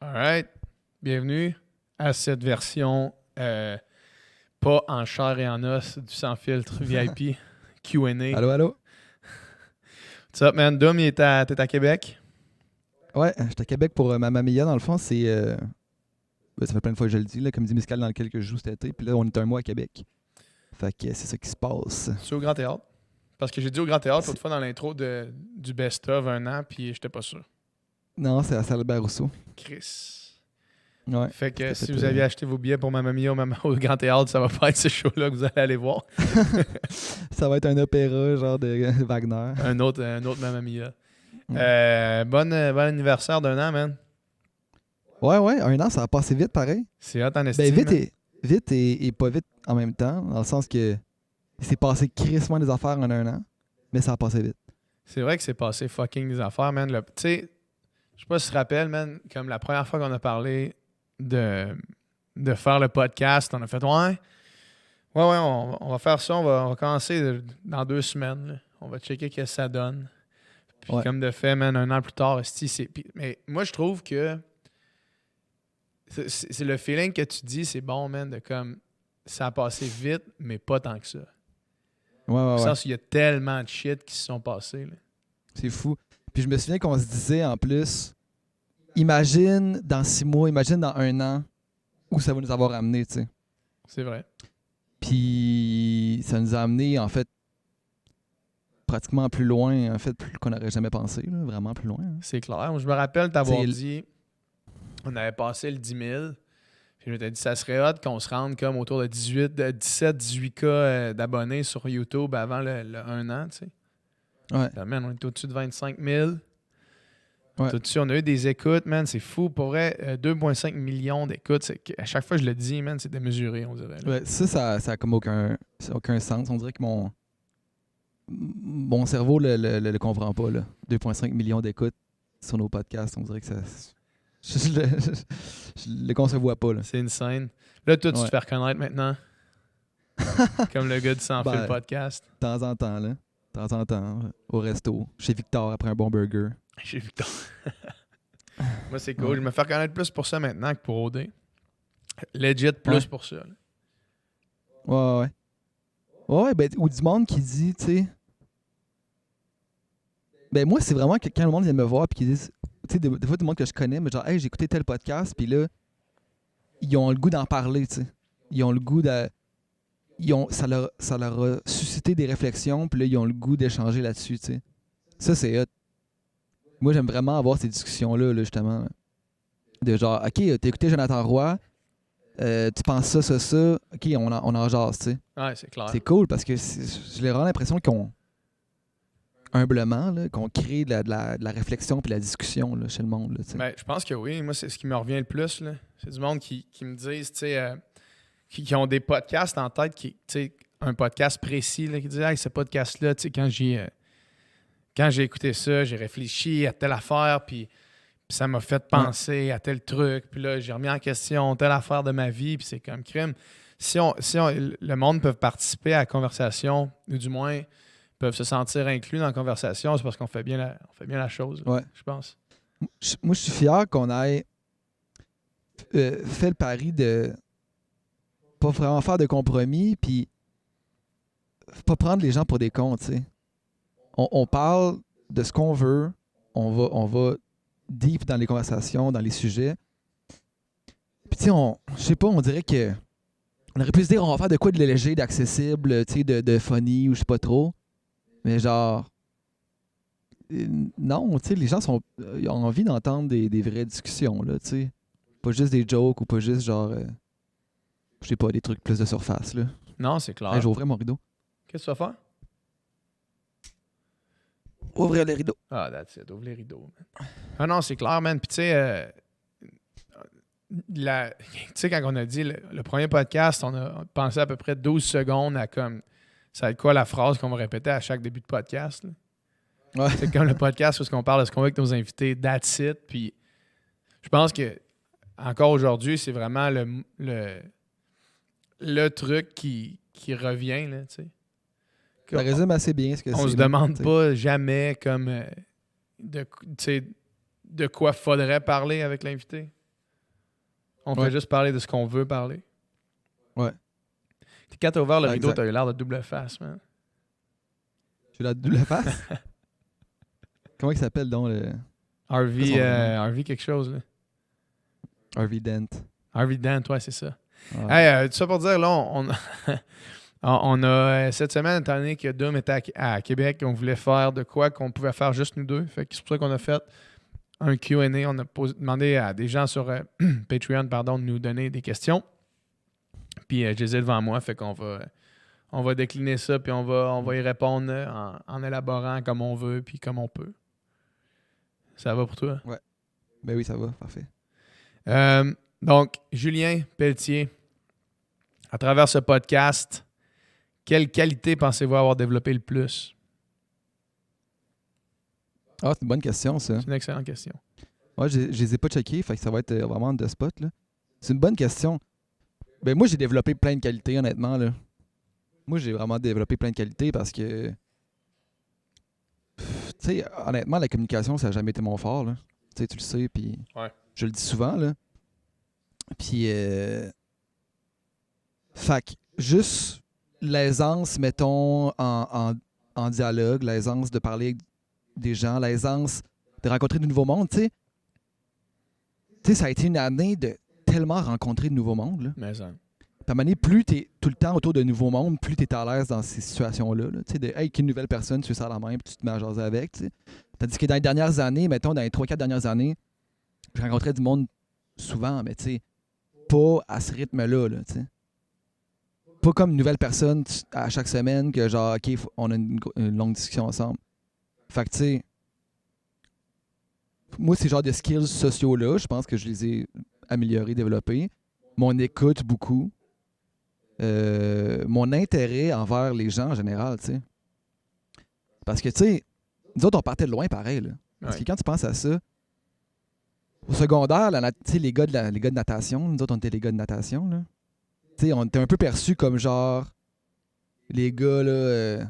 Alright. Bienvenue à cette version pas en chair et en os du Sans Filtre VIP Q&A. Allô, allô? What's up, man? Dom, t'es à Québec? Ouais, j'étais à Québec pour Mamma Mia. Dans le fond, c'est. Ça fait plein de fois que je le dis, la comédie musicale dans laquelle je joue cet été. Puis là, on est un mois à Québec. Fait que c'est ça qui se passe. C'est au Grand Théâtre? Parce que j'ai dit au Grand Théâtre l'autre fois dans l'intro du best-of un an, puis j'étais pas sûr. Non, c'est à Salle Albert Rousseau. Chris. Ouais. Fait que si vous aviez acheté vos billets pour Mamma Mia au Grand Théâtre, ça va pas être ce show-là que vous allez aller voir. Ça va être un opéra genre de Wagner. Un autre Mamma Mia. Bon anniversaire d'un an, man. Ouais, un an, ça va passer vite pareil. C'est hot en estime. Ben vite et pas vite en même temps, dans le sens que il s'est passé crissement des affaires en un an, mais ça a passé vite. C'est vrai que c'est passé fucking des affaires, man. Tu sais, je sais pas si tu te rappelles, man, comme la première fois qu'on a parlé de faire le podcast, on a fait ouais, on va faire ça, on va commencer dans 2 semaines. Là. On va checker ce que ça donne. Puis comme de fait, man, un an plus tard, mais moi, je trouve que c'est le feeling que tu dis, c'est bon, man, de comme ça a passé vite, mais pas tant que ça. Ouais. Sens qu'il y a tellement de shit qui se sont passés. Là. C'est fou. Puis je me souviens qu'on se disait en plus, imagine dans 6 mois, imagine dans 1 an où ça va nous avoir amené, tu sais. C'est vrai. Puis ça nous a amené, en fait, pratiquement plus loin, en fait, plus qu'on n'aurait jamais pensé, là, vraiment plus loin. Hein. C'est clair. Je me rappelle t'avoir dit, on avait passé le 10 000, puis je m'étais dit, ça serait hot qu'on se rende comme autour de 17-18 cas d'abonnés sur YouTube avant le 1 an, tu sais. Ouais. Puis, man, on est au-dessus de 25 000. Ouais. On a eu des écoutes, man, c'est fou. Pour vrai, 2,5 millions d'écoutes. À chaque fois que je le dis, man, c'est démesuré, on dirait. Ouais, ça a comme aucun sens. On dirait que mon cerveau le comprend pas, là. 2,5 millions d'écoutes sur nos podcasts, on dirait que ça... Je le concevois pas, là. C'est insane. Là, toi, tu te fais reconnaître maintenant. Comme le gars du Sans Fil podcast. De temps en temps, là. De temps en temps, au resto. Chez Victor, après un bon burger. Chez Victor. Moi, c'est cool. Je me fais reconnaître plus pour ça maintenant que pour OD. Legit plus pour ça. Là. Ouais, ben, ou du monde qui dit, tu sais... Ben, moi, c'est vraiment que quand le monde vient me voir puis qu'ils disent... Tu sais, des fois, du monde que je connais, mais genre, hey, j'ai écouté tel podcast, puis là, ils ont le goût d'en parler, tu sais. Ils ont le goût de... Ça leur a suscité des réflexions, puis là, ils ont le goût d'échanger là-dessus, tu sais. Ça, c'est hot. Moi, j'aime vraiment avoir ces discussions-là, là, justement. De genre, OK, t'as écouté Jonathan Roy, tu penses ça, OK, on en jase, tu sais. Ouais, c'est clair. C'est cool parce que j'ai vraiment l'impression humblement, là, qu'on crée de la réflexion puis de la discussion là, chez le monde. Là, ben, je pense que oui. Moi, c'est ce qui me revient le plus. Là. C'est du monde qui me disent, tu sais, qui ont des podcasts en tête, tu sais, un podcast précis, là, qui disent, hey, ce podcast-là, tu sais, quand j'ai écouté ça, j'ai réfléchi à telle affaire, puis ça m'a fait penser à tel truc, puis là, j'ai remis en question telle affaire de ma vie, puis c'est comme crime. Si le monde peut participer à la conversation, ou du moins peuvent se sentir inclus dans la conversation, c'est parce qu'on fait bien la chose, je pense. Moi, je suis fier qu'on ait fait le pari de pas vraiment faire de compromis, puis pas prendre les gens pour des cons, tu sais. On parle de ce qu'on veut, on va deep dans les conversations, dans les sujets. Puis tu sais, je sais pas, on dirait que on aurait pu se dire on va faire de quoi de léger, d'accessible, tu sais, de funny ou je sais pas trop. Mais genre non, tu sais, les gens ils ont envie d'entendre des vraies discussions, là, tu sais. Pas juste des jokes ou pas juste genre je sais pas, des trucs plus de surface, là. Non, c'est clair. Hey, j'ouvrais mon rideau. Qu'est-ce que tu vas faire? Ouvrir les rideaux. Ah, that's it. Ouvre les rideaux. Man. Ah non, c'est clair, man. Puis tu sais, quand on a dit le premier podcast, on a pensé à peu près 12 secondes à comme... Ça va être quoi la phrase qu'on va répéter à chaque début de podcast? Là? Ouais. C'est comme le podcast où on parle de ce qu'on veut avec nos invités. That's it. Puis je pense que encore aujourd'hui, c'est vraiment le truc qui revient, là, tu sais. Ça résume assez bien ce que c'est. On se demande pas jamais comme de quoi faudrait parler avec l'invité. On Ouais. fait juste parler de ce qu'on veut parler. Ouais. Quand t'as ouvert le Ouais, rideau, exact. t'as eu l'air de double face, man. Tu la double face? Comment il s'appelle donc le Harvey, son vrai nom? Harvey quelque chose, là. Harvey Dent? Harvey Dent, ouais, c'est ça. Ouais. Hey, tout ça pour dire, là, on a cette semaine, étant donné que Doom était à Québec, on voulait faire de quoi qu'on pouvait faire juste nous deux. Fait que c'est pour ça qu'on a fait un Q&A. On a demandé à des gens sur Patreon, de nous donner des questions. Puis je les ai devant moi, fait qu'on va décliner ça, puis on va y répondre en élaborant comme on veut, puis comme on peut. Ça va pour toi? Ben oui, ça va, parfait. Donc, Julien Pelletier, à travers ce podcast, quelle qualité pensez-vous avoir développé le plus? Ah, c'est une bonne question, ça. C'est une excellente question. Ouais, je les ai pas checkés, fait que ça va être vraiment de spot, là. C'est une bonne question. Ben moi, j'ai développé plein de qualités, honnêtement, là. Moi, j'ai vraiment développé plein de qualités parce que... Tu sais, honnêtement, la communication, ça n'a jamais été mon fort, là. Tu sais, tu le sais, puis... Ouais. Je le dis souvent, là. Puis... Fait que juste l'aisance, mettons, en dialogue, l'aisance de parler avec des gens, l'aisance de rencontrer de nouveaux mondes, tu sais. Tu sais, ça a été une année de tellement rencontrer de nouveaux mondes, là. Mais ça. Puis à un moment donné, plus tu es tout le temps autour de nouveaux mondes, plus tu es à l'aise dans ces situations-là. Là. Tu sais, de hey, qu'une nouvelle personne, tu fais ça à la main, puis tu te mets à jaser avec. Tu sais. Tandis que dans les dernières années, mettons, dans les 3-4 dernières années, je rencontrais du monde souvent, mais tu sais, pas à ce rythme-là. Là, tu sais. Pas comme une nouvelle personne à chaque semaine que genre, OK, on a une longue discussion ensemble. Fait que tu sais, moi, ces genres de skills sociaux-là, je pense que je les ai améliorés, développés. Mon écoute, beaucoup. Mon intérêt envers les gens en général, tu sais. Parce que, tu sais, nous autres, on partait de loin pareil, là. Parce que quand tu penses à ça, au secondaire, tu sais, les gars de natation, nous autres, on était les gars de natation, là. Tu sais, on était un peu perçus comme genre les gars, là,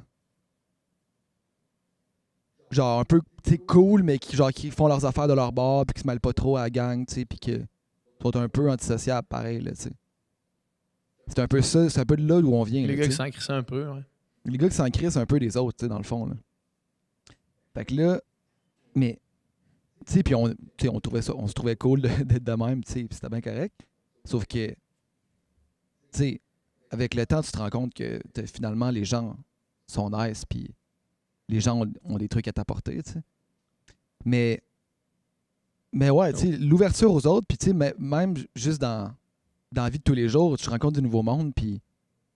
genre un peu, tu sais, cool, mais qui font leurs affaires de leur bord, puis qui se mêlent pas trop à la gang, tu sais, puis qui sont un peu antisociables, pareil, là, tu sais. C'est un peu ça, c'est un peu de là où on vient. Les là, gars tu qui sais. s'en crissent un peu, ouais. Les gars qui s'en crissent un peu des autres, tu sais, dans le fond, là. Fait que là, mais, tu sais, puis on se trouvait cool d'être de même, tu sais, puis c'était bien correct. Sauf que, tu sais, avec le temps, tu te rends compte que finalement, les gens sont nice, puis les gens ont des trucs à t'apporter, tu sais. Mais ouais, tu sais, l'ouverture aux autres, puis tu sais, même juste dans la vie de tous les jours, tu rencontres du nouveau monde, puis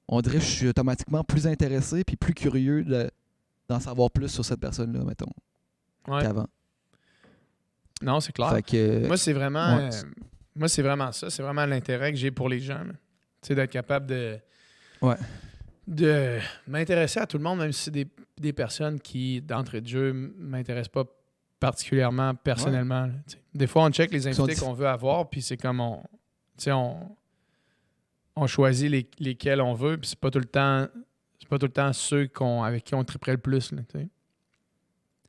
on dirait que je suis automatiquement plus intéressé, puis plus curieux d'en savoir plus sur cette personne-là, mettons, Ouais. qu'avant. Non, c'est clair. Fait que, Moi, c'est vraiment, ouais. moi, c'est vraiment ça. C'est vraiment l'intérêt que j'ai pour les gens. Tu sais, d'être capable Ouais. de m'intéresser à tout le monde, même si c'est des personnes qui, d'entrée de jeu, m'intéressent pas particulièrement personnellement. Là, tu sais. Des fois, on check les invités qu'on veut avoir, puis c'est comme on choisit lesquels on veut, puis c'est pas tout le temps ceux avec qui on triperait le plus. Là, tu sais.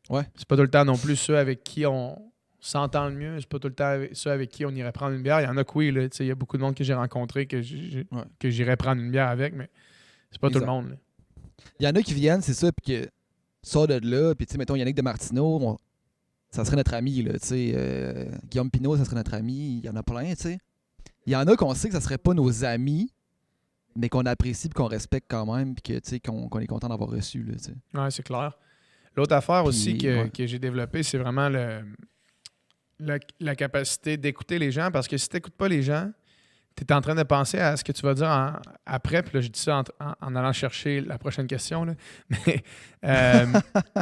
Ouais. C'est pas tout le temps non plus ceux avec qui on s'entend le mieux. C'est pas tout le temps ceux avec qui on irait prendre une bière. Il y en a que oui, là. Il y a beaucoup de monde que j'ai rencontré que j'irais prendre une bière avec, mais c'est pas tout le monde. Là. Il y en a qui viennent, c'est ça, puis que sortent de là, puis tu sais, mettons Yannick de Martineau, ça serait notre ami, là, tu sais. Guillaume Pinot, ça serait notre ami. Il y en a plein, tu sais. Il y en a qu'on sait que ça serait pas nos amis, mais qu'on apprécie et qu'on respecte quand même, puis que, tu sais, qu'on est content d'avoir reçu, là, tu sais. Ouais, c'est clair. L'autre affaire Puis, aussi ouais. que j'ai développée, c'est vraiment la capacité d'écouter les gens, parce que si tu n'écoutes pas les gens, tu es en train de penser à ce que tu vas dire après, puis là, je dis ça en allant chercher la prochaine question, là. Mais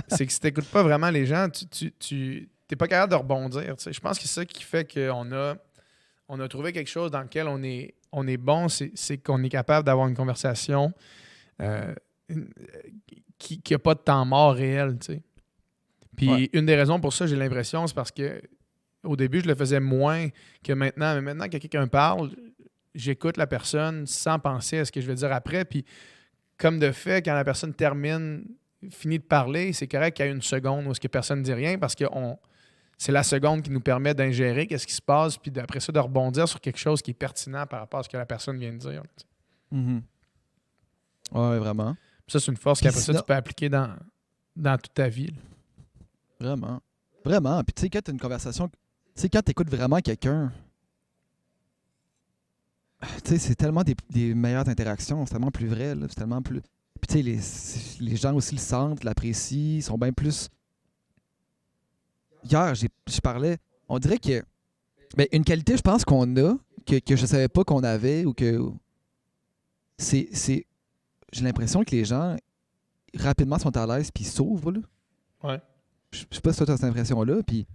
c'est que si tu n'écoutes pas vraiment les gens, tu n'es pas capable de rebondir. Tu sais. Je pense que c'est ça qui fait qu'on a trouvé quelque chose dans lequel on est bon, c'est qu'on est capable d'avoir une conversation qui n'a pas de temps mort réel, tu sais. Puis une des raisons pour ça, j'ai l'impression, c'est parce que au début, je le faisais moins que maintenant. Mais maintenant que quelqu'un parle, j'écoute la personne sans penser à ce que je vais dire après. Puis comme de fait, quand la personne finit de parler, c'est correct qu'il y ait une seconde où est-ce que personne ne dit rien parce que c'est la seconde qui nous permet d'ingérer qu'est-ce qui se passe, puis après ça, de rebondir sur quelque chose qui est pertinent par rapport à ce que la personne vient de dire. Là, Mhm. Ouais, vraiment. ça, c'est une force Puis qu'après ça, sinon- tu peux appliquer dans toute ta vie. Là. Vraiment. Vraiment. Puis tu sais, quand tu as une conversation, tu sais, quand tu écoutes vraiment quelqu'un, tu sais, c'est tellement des meilleures interactions, c'est tellement plus vrai, là, c'est tellement plus. Puis tu sais, les gens aussi le sentent, l'apprécient, sont bien plus. Hier, je parlais, on dirait que. Ben, une qualité, je pense qu'on a, que je savais pas qu'on avait, ou que. C'est. J'ai l'impression que les gens, rapidement, sont à l'aise, puis ils s'ouvrent, là. Ouais. Je sais pas si toi, tu as cette impression-là, puis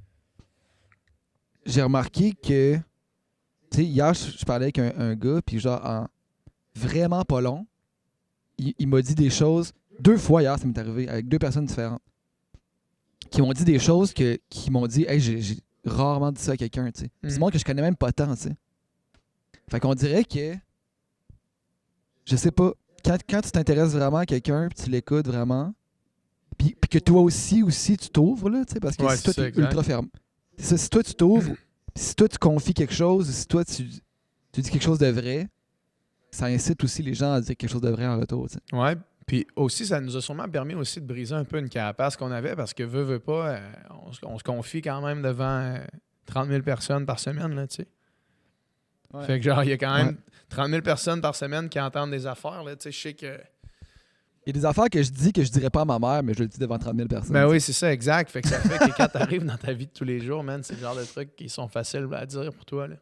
j'ai remarqué que. Tu sais, hier, je parlais avec un gars, puis genre, en vraiment pas long, il m'a dit des choses. 2 fois hier, ça m'est arrivé, avec 2 personnes différentes, qui m'ont dit des choses qui m'ont dit, hey, j'ai rarement dit ça à quelqu'un, tu sais. Mm. C'est monde que je connais même pas tant, tu sais. Fait qu'on dirait que, je sais pas, quand tu t'intéresses vraiment à quelqu'un, puis tu l'écoutes vraiment, puis que toi aussi tu t'ouvres, là, tu sais, parce que Ouais, si toi, c'est ça, t'es ultra exact. ferme. C'est ça, si toi, tu t'ouvres, puis si toi, tu confies quelque chose, si toi, tu dis quelque chose de vrai, ça incite aussi les gens à dire quelque chose de vrai en retour, tu sais. Ouais. Puis aussi, ça nous a sûrement permis aussi de briser un peu une carapace qu'on avait parce que veut pas, on se confie quand même devant 30 000 personnes par semaine, là, tu sais. Ouais. Fait que genre, il y a quand même Ouais. 30 000 personnes par semaine qui entendent des affaires, là, tu sais, je sais que... Il y a des affaires que je dis que je dirais pas à ma mère, mais je le dis devant 30 000 personnes. Ben tu oui, sais. c'est ça, exact. Fait que ça fait que quand t'arrives dans ta vie de tous les jours, man, c'est le genre de trucs qui sont faciles à dire pour toi, là.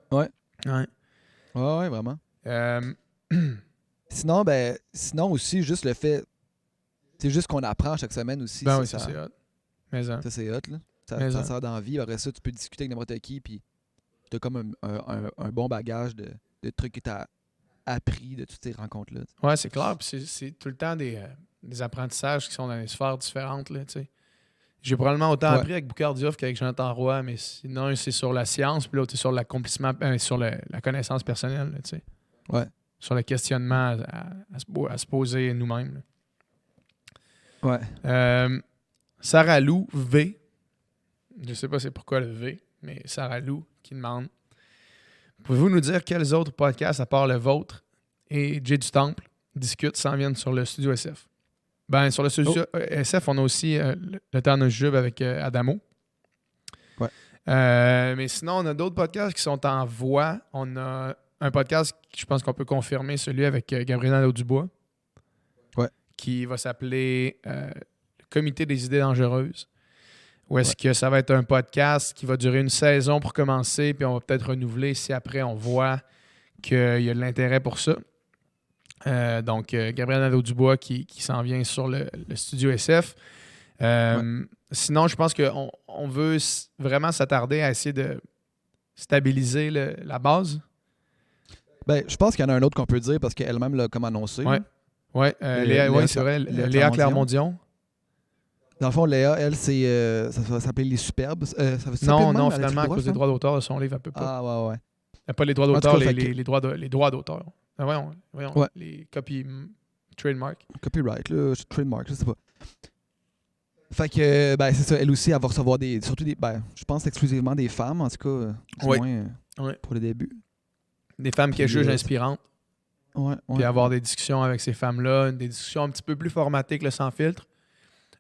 Ouais. Ouais. Ouais, vraiment. Euh, Sinon aussi, juste le fait. C'est juste qu'on apprend chaque semaine aussi. ben oui, ça c'est hot. Mais ça, c'est hot, là. Mais Ça hein. sert dans la vie. Après ça, tu peux discuter avec n'importe qui, puis t'as comme un bon bagage de trucs que t'as appris de toutes ces rencontres-là. Tu Ouais, c'est clair. Puis c'est tout le temps des apprentissages qui sont dans des sphères différentes, là, tu sais. J'ai probablement autant Ouais. appris avec Boucard Diouf qu'avec Jonathan Roy, mais sinon, c'est sur la science, puis l'autre, c'est sur l'accomplissement, sur la connaissance personnelle, là, tu sais. Ouais. Sur le questionnement à se poser nous-mêmes. Là. Ouais. Sarah Lou V. Je sais pas c'est pourquoi le V, mais Sarah Lou qui demande pouvez-vous nous dire quels autres podcasts, à part le vôtre et Jay du Temple, discutent s'en viennent sur le studio SF? Ben, sur le studio SF, on a aussi le temps de jube avec Adamo. Ouais. Mais sinon, on a d'autres podcasts qui sont en voix. On a un podcast, je pense qu'on peut confirmer, celui avec Gabriel Nadeau-Dubois, Ouais. qui va s'appeler le Comité des idées dangereuses. Ou est-ce que ça va être un podcast qui va durer une saison pour commencer, puis on va peut-être renouveler si après on voit qu'il y a de l'intérêt pour ça. Donc, Gabriel Nadeau-Dubois qui s'en vient sur le studio SF. Sinon, je pense qu'on veut vraiment s'attarder à essayer de stabiliser la base. Ben, je pense qu'il y en a un autre qu'on peut dire parce qu'elle-même l'a comme annoncé. Ouais. là. Oui, c'est vrai. Léa Clermont-Dion. Dans le fond, Léa, elle, ça va s'appeler Les Superbes. Ça va s'appeler Non, de même, finalement, à Alex cause des Bourrois, droits d'auteur de son livre, elle peut pas. Ah, ouais. Pas les droits En tout d'auteur, cas, les droits d'auteur. Ah, voyons, Ouais. les copies trademark. Copyright, là, trademark, je sais pas. Fait que, ben, c'est ça, elle aussi, elle va recevoir surtout je pense exclusivement des femmes, en tout cas, du Oui. moins Oui. pour le début. Des femmes Puis, qu'elle juge inspirantes. Ouais. Puis avoir des discussions avec ces femmes-là, des discussions un petit peu plus formatées que le sans filtre.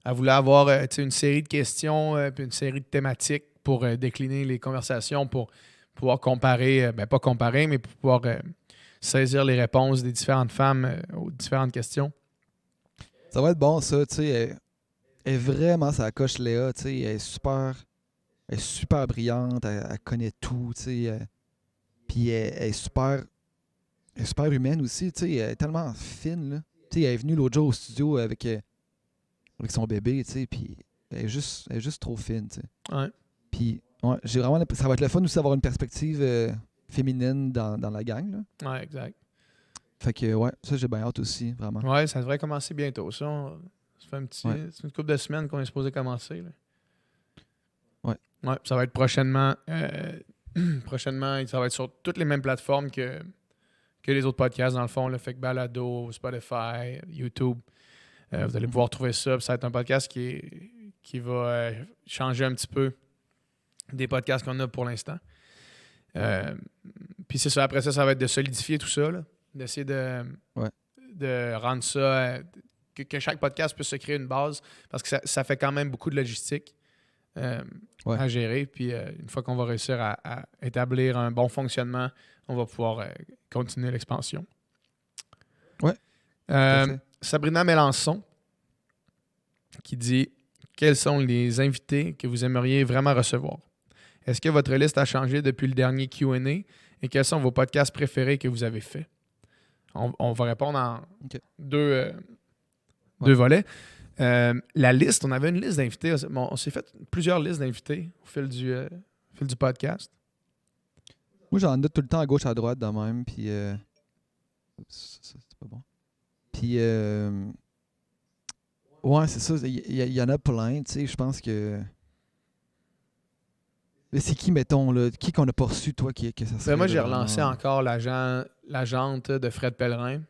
Elle voulait avoir une série de questions puis une série de thématiques pour décliner les conversations, pour pouvoir comparer, pas comparer, mais pour pouvoir saisir les réponses des différentes femmes aux différentes questions. Ça va être bon, ça, tu sais. Elle est vraiment, ça coche Léa, tu sais. Elle est super brillante, elle connaît tout, tu sais. Puis elle est super humaine aussi, tu sais. Elle est tellement fine, là. Tu sais, elle est venue l'autre jour au studio avec son bébé, tu sais. Puis elle est juste trop fine, tu sais. Ouais. Puis, ouais, ça va être le fun aussi d'avoir une perspective féminine dans la gang, là. Ouais, exact. Fait que, ouais, ça, j'ai bien hâte aussi, vraiment. Ouais, ça devrait commencer bientôt. Ça fait c'est une couple de semaines qu'on est supposé commencer. Là. Ouais, ça va être prochainement. Prochainement, ça va être sur toutes les mêmes plateformes que les autres podcasts, dans le fond. Là, fait que Balado, Spotify, YouTube. Vous allez pouvoir trouver ça. Ça va être un podcast qui qui va changer un petit peu des podcasts qu'on a pour l'instant. Puis c'est ça, après ça va être de solidifier tout ça, là, d'essayer de rendre ça, que chaque podcast puisse se créer une base, parce que ça fait quand même beaucoup de logistique à gérer. Puis une fois qu'on va réussir à établir un bon fonctionnement, on va pouvoir continuer l'expansion. Ouais. Sabrina Mélenchon qui dit: quels sont les invités que vous aimeriez vraiment recevoir? Est-ce que votre liste a changé depuis le dernier Q&A et quels sont vos podcasts préférés que vous avez faits? On va répondre en deux volets. La liste, on avait une liste d'invités. On s'est fait plusieurs listes d'invités au fil du podcast. Moi, j'en note tout le temps à gauche, à droite, de même. Puis, c'est pas bon. Puis, ouais, c'est ça. Il y en a plein, tu sais. Je pense que. Mais c'est qui, mettons, là? Qui qu'on a pas reçu, toi, que ça serait. Moi, j'ai relancé encore l'agente de Fred Pellerin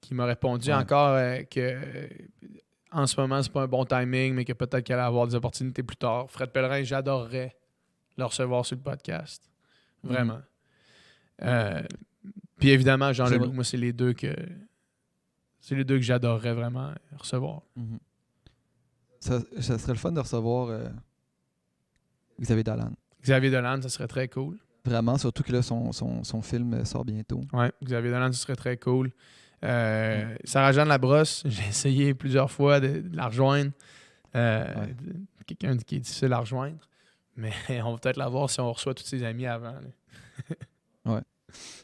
qui m'a répondu encore que en ce moment, c'est pas un bon timing, mais que peut-être qu'elle allait avoir des opportunités plus tard. Fred Pellerin, j'adorerais le recevoir sur le podcast. Vraiment. Puis évidemment, Jean Leloup, moi, c'est les deux que j'adorerais vraiment recevoir. Ça serait le fun de recevoir Xavier Dolan. Xavier Dolan, ça serait très cool. Vraiment, surtout que là, son film sort bientôt. Oui, Xavier Dolan, ça serait très cool. Sarah-Jeanne Labrosse, j'ai essayé plusieurs fois de la rejoindre. Quelqu'un qui est difficile à rejoindre. Mais on va peut-être la voir si on reçoit tous ses amis avant. Ouais.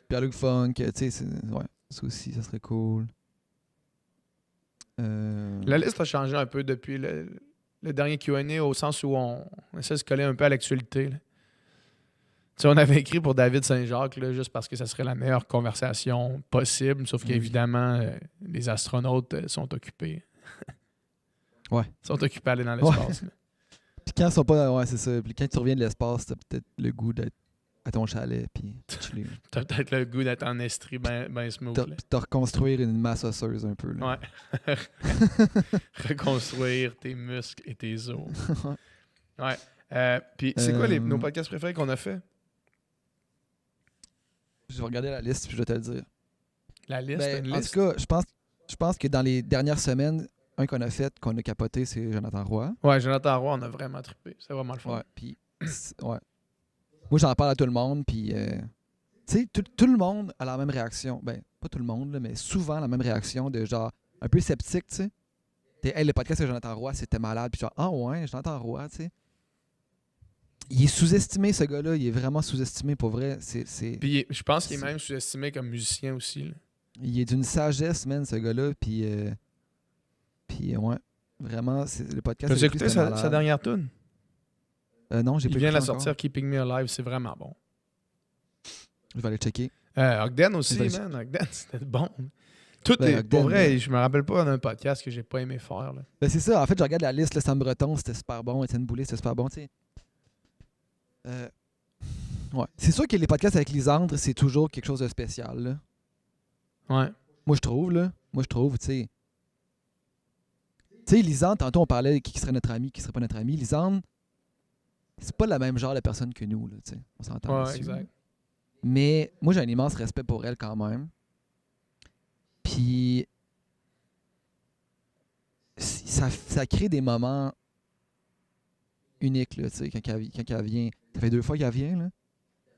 Pierre-Luc Funk, tu sais, ça aussi, ça serait cool. La liste a changé un peu depuis le dernier Q&A au sens où on essaie de se coller un peu à l'actualité. Tu sais, on avait écrit pour David Saint-Jacques là, juste parce que ça serait la meilleure conversation possible, sauf qu'évidemment, les astronautes sont occupés. Ouais. Ils sont occupés à aller dans l'espace. Puis quand ils sont pas. Ouais, c'est ça. Puis quand tu reviens de l'espace, t'as peut-être le goût d'être à ton chalet. Puis t'as peut-être le goût d'être en estrie ben smooth. Puis de reconstruire une masse osseuse un peu. Là. Ouais. Reconstruire tes muscles et tes os. Ouais. Puis c'est quoi nos podcasts préférés qu'on a fait? Je vais regarder la liste puis je vais te le dire. La liste? En tout cas, je pense que dans les dernières semaines, un qu'on a fait, qu'on a capoté, c'est Jonathan Roy. Ouais, Jonathan Roy, on a vraiment trippé. C'est vraiment le fun. Ouais, puis, ouais. Moi, j'en parle à tout le monde, puis, tu sais, tout le monde a la même réaction. Ben, pas tout le monde, là, mais souvent la même réaction de genre, un peu sceptique, tu sais. Hey, le podcast de Jonathan Roy, c'était malade, puis genre, ah ouais, Jonathan Roy, tu sais. Il est sous-estimé, ce gars-là. Il est vraiment sous-estimé, pour vrai. Puis je pense qu'il est même sous-estimé comme musicien aussi. Là. Il est d'une sagesse, man, ce gars-là. Puis ouais, vraiment, c'est le podcast. Tu as écouté sa dernière tune? Non, j'ai pas écouté. Il vient de la encore. sortir, Keeping Me Alive. C'est vraiment bon. Je vais aller checker. Ogden aussi, man. Ogden, c'était bon. Tout est Ogden, pour vrai. Je me rappelle pas d'un podcast que j'ai pas aimé faire. Là. Ben c'est ça. En fait, je regarde la liste. Là, Sam Breton, c'était super bon. Étienne Boulay, c'était super bon. Tu sais. Ouais. C'est sûr que les podcasts avec Lisandre, c'est toujours quelque chose de spécial. Là. Ouais. Moi, je trouve, tu sais. Tu sais, Lisandre, tantôt, on parlait de qui serait notre ami, qui serait pas notre ami. Lisandre, c'est pas le même genre de personne que nous, là, tu sais. On s'entend dessus. Exact. Mais moi, j'ai un immense respect pour elle quand même. Puis, ça crée des moments uniques, là, tu sais, quand elle vient. Ça fait 2 fois qu'elle vient, là.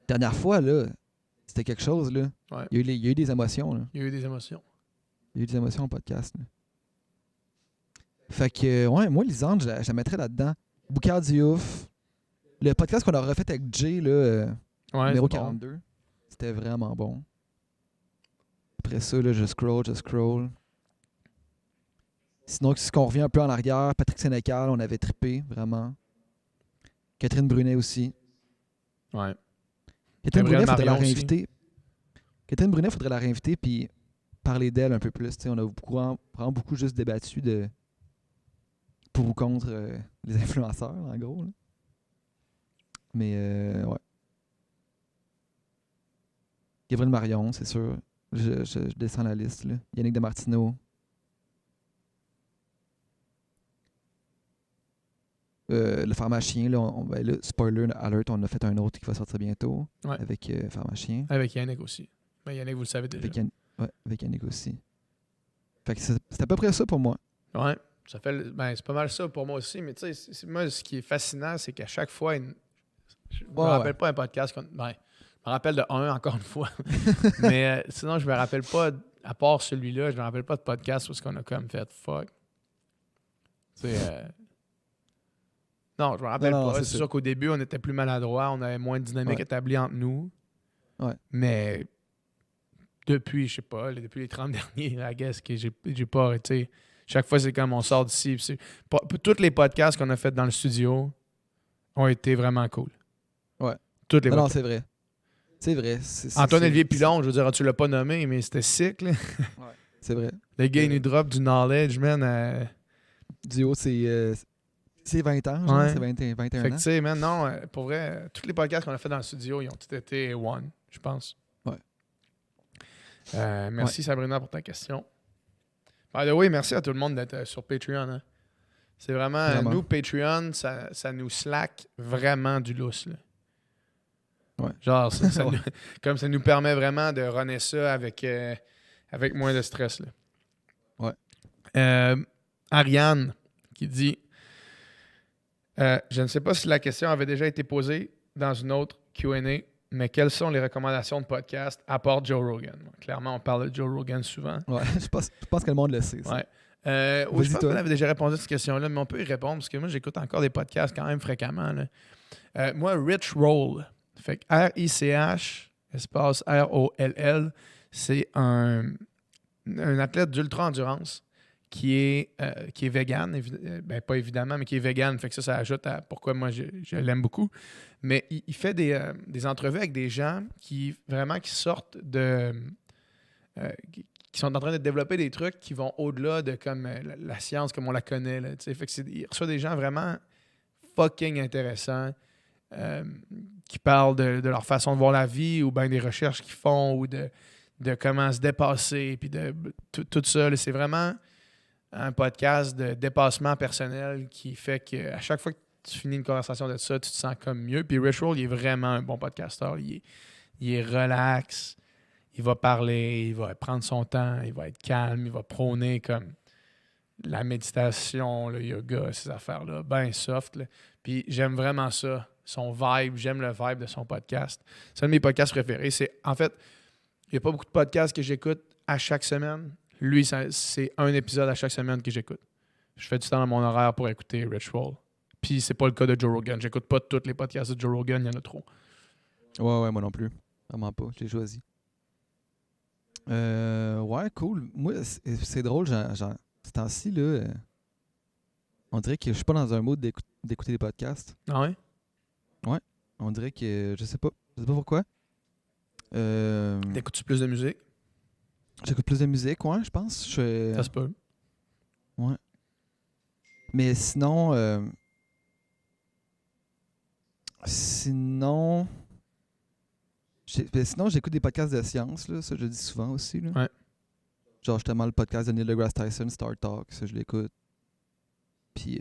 Dernière fois, là, c'était quelque chose, là. Ouais. Il y a eu des émotions, là. Il y a eu des émotions. Il y a eu des émotions au podcast, là. Fait que, ouais, moi, Lisandre, je la mettrais là-dedans. Boucard Diouf. Le podcast qu'on a refait avec Jay, là, numéro 42, bon. C'était vraiment bon. Après ça, là, je scroll. Sinon, si on revient un peu en arrière, Patrick Sénécal, on avait trippé, vraiment. Catherine Brunet aussi. Ouais. Catherine Brunet, faudrait la réinviter. Catherine Brunet, faudrait la réinviter puis parler d'elle un peu plus. T'sais, on a vraiment beaucoup juste débattu de pour ou contre les influenceurs, en gros. Là. Mais, ouais. Gabriel Marion, c'est sûr. Je descends la liste. Là. Yannick Demartino. Le pharmacien, là, ben là, spoiler alert, on a fait un autre qui va sortir bientôt Ouais. avec pharmacien. Avec Yannick aussi. Ben, Yannick, vous le savez déjà. Avec Yannick aussi. Fait que c'est à peu près ça pour moi. Ouais. Ça fait, ben, c'est pas mal ça pour moi aussi. Mais tu sais, moi, ce qui est fascinant, c'est qu'à chaque fois, je me rappelle pas un podcast. Ben, je me rappelle de un, encore une fois. Mais sinon, je me rappelle pas, à part celui-là, je me rappelle pas de podcast où on a comme fait fuck. Tu sais, non, je me rappelle pas. C'est sûr qu'au début, on était plus maladroit, on avait moins de dynamique établie entre nous. Ouais. Mais depuis, je sais pas, depuis les 30 derniers, I guess que j'ai pas arrêté. Chaque fois, c'est comme on sort d'ici. Tous les podcasts qu'on a fait dans le studio ont été vraiment cool. Ouais. Tous les podcasts. Non, c'est vrai. C'est vrai. Antoine-Olivier Pilon, je veux dire, tu l'as pas nommé, mais c'était sick, là. Ouais, c'est vrai. Le gars, il nous drop du knowledge, man. Duo, c'est 20 ans, genre, c'est 21 fait ans. Que tu sais, man, non, pour vrai, tous les podcasts qu'on a fait dans le studio, ils ont tous été one, je pense. Ouais. Merci Sabrina pour ta question. By the way, merci à tout le monde d'être sur Patreon. Hein. C'est vraiment, nous, Patreon, ça nous slack vraiment du lousse. Là. Ouais. Genre, comme ça nous permet vraiment de runner ça avec moins de stress. Là. Ouais. Ariane qui dit je ne sais pas si la question avait déjà été posée dans une autre Q&A, mais quelles sont les recommandations de podcast à part Joe Rogan? Clairement, on parle de Joe Rogan souvent. Ouais, je pense que le monde le sait. Ça. Ouais. Je pense qu'on avait déjà répondu à cette question-là, mais on peut y répondre parce que moi, j'écoute encore des podcasts quand même fréquemment. Là. Moi, Rich Roll, fait que R-I-C-H, espace R-O-L-L, c'est un athlète d'ultra-endurance qui est vegan, ben pas évidemment, mais qui est vegan. Fait que ça ajoute à pourquoi moi je l'aime beaucoup. Mais il fait des entrevues avec des gens qui sortent de... qui sont en train de développer des trucs qui vont au-delà de comme la science comme on la connaît. Là, fait que il reçoit des gens vraiment fucking intéressants qui parlent de leur façon de voir la vie ou bien des recherches qu'ils font ou de comment se dépasser puis de tout ça. Là, c'est vraiment un podcast de dépassement personnel qui fait qu'à chaque fois que tu finis une conversation de ça, tu te sens comme mieux. Puis Rich Roll, il est vraiment un bon podcasteur. Il est relax. Il va parler, il va prendre son temps, il va être calme, il va prôner comme la méditation, le yoga, ces affaires-là, ben soft. Là. Puis j'aime vraiment ça, son vibe, j'aime le vibe de son podcast. C'est un de mes podcasts préférés. En fait, il n'y a pas beaucoup de podcasts que j'écoute à chaque semaine. Lui, c'est un épisode à chaque semaine que j'écoute. Je fais du temps dans mon horaire pour écouter Rich Roll. Puis c'est pas le cas de Joe Rogan. J'écoute pas tous les podcasts de Joe Rogan, il y en a trop. Ouais, moi non plus. Vraiment pas, je l'ai choisi. Ouais, cool. Moi, c'est drôle, ce temps-ci, là, on dirait que je suis pas dans un mode d'écouter des podcasts. Ah ouais? Ouais. On dirait que, je sais pas pourquoi. T'écoutes-tu plus de musique? J'écoute plus de musique, ouais, je pense. Ça se peut. Ouais. Mais sinon... Sinon, j'écoute des podcasts de science, là, ça je le dis souvent aussi. Là. Ouais. Genre justement le podcast de Neil deGrasse Tyson, Star Talk, ça je l'écoute. Puis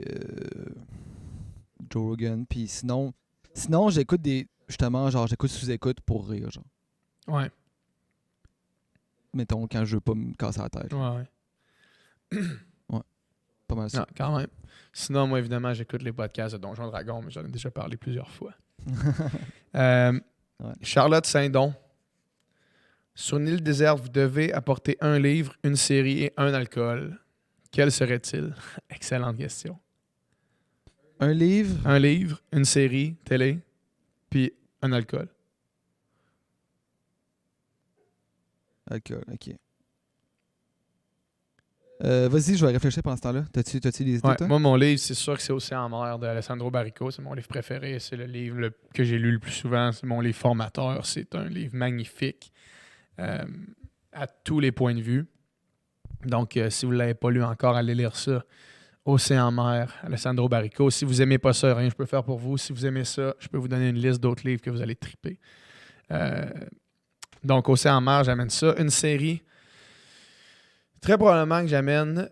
Joe Rogan. Puis sinon j'écoute j'écoute sous-écoute pour rire, genre. Ouais. Mettons quand je veux pas me casser la tête. Ouais. Ouais. Pas mal ça. Non, quand même. Sinon, moi, évidemment, j'écoute les podcasts de Donjon Dragon, mais j'en ai déjà parlé plusieurs fois. Ouais. Charlotte Saint-Don. Sur une île déserte, vous devez apporter un livre, une série et un alcool. Quel serait-il? Excellente question. Un livre? Un livre, une série, télé, puis un alcool. Alcool, ok. Vas-y, je vais réfléchir pendant ce temps-là. T'as-tu des idées, toi? Moi, mon livre, c'est sûr que c'est Océan en mer de Alessandro Barrico. C'est mon livre préféré. C'est le livre que j'ai lu le plus souvent. C'est mon livre formateur. C'est un livre magnifique à tous les points de vue. Donc, si vous ne l'avez pas lu encore, allez lire ça. Océan en mer, Alessandro Barrico. Si vous n'aimez pas ça, rien je peux faire pour vous. Si vous aimez ça, je peux vous donner une liste d'autres livres que vous allez triper. Donc, Océan en mer, j'amène ça. Une série... Très probablement que j'amène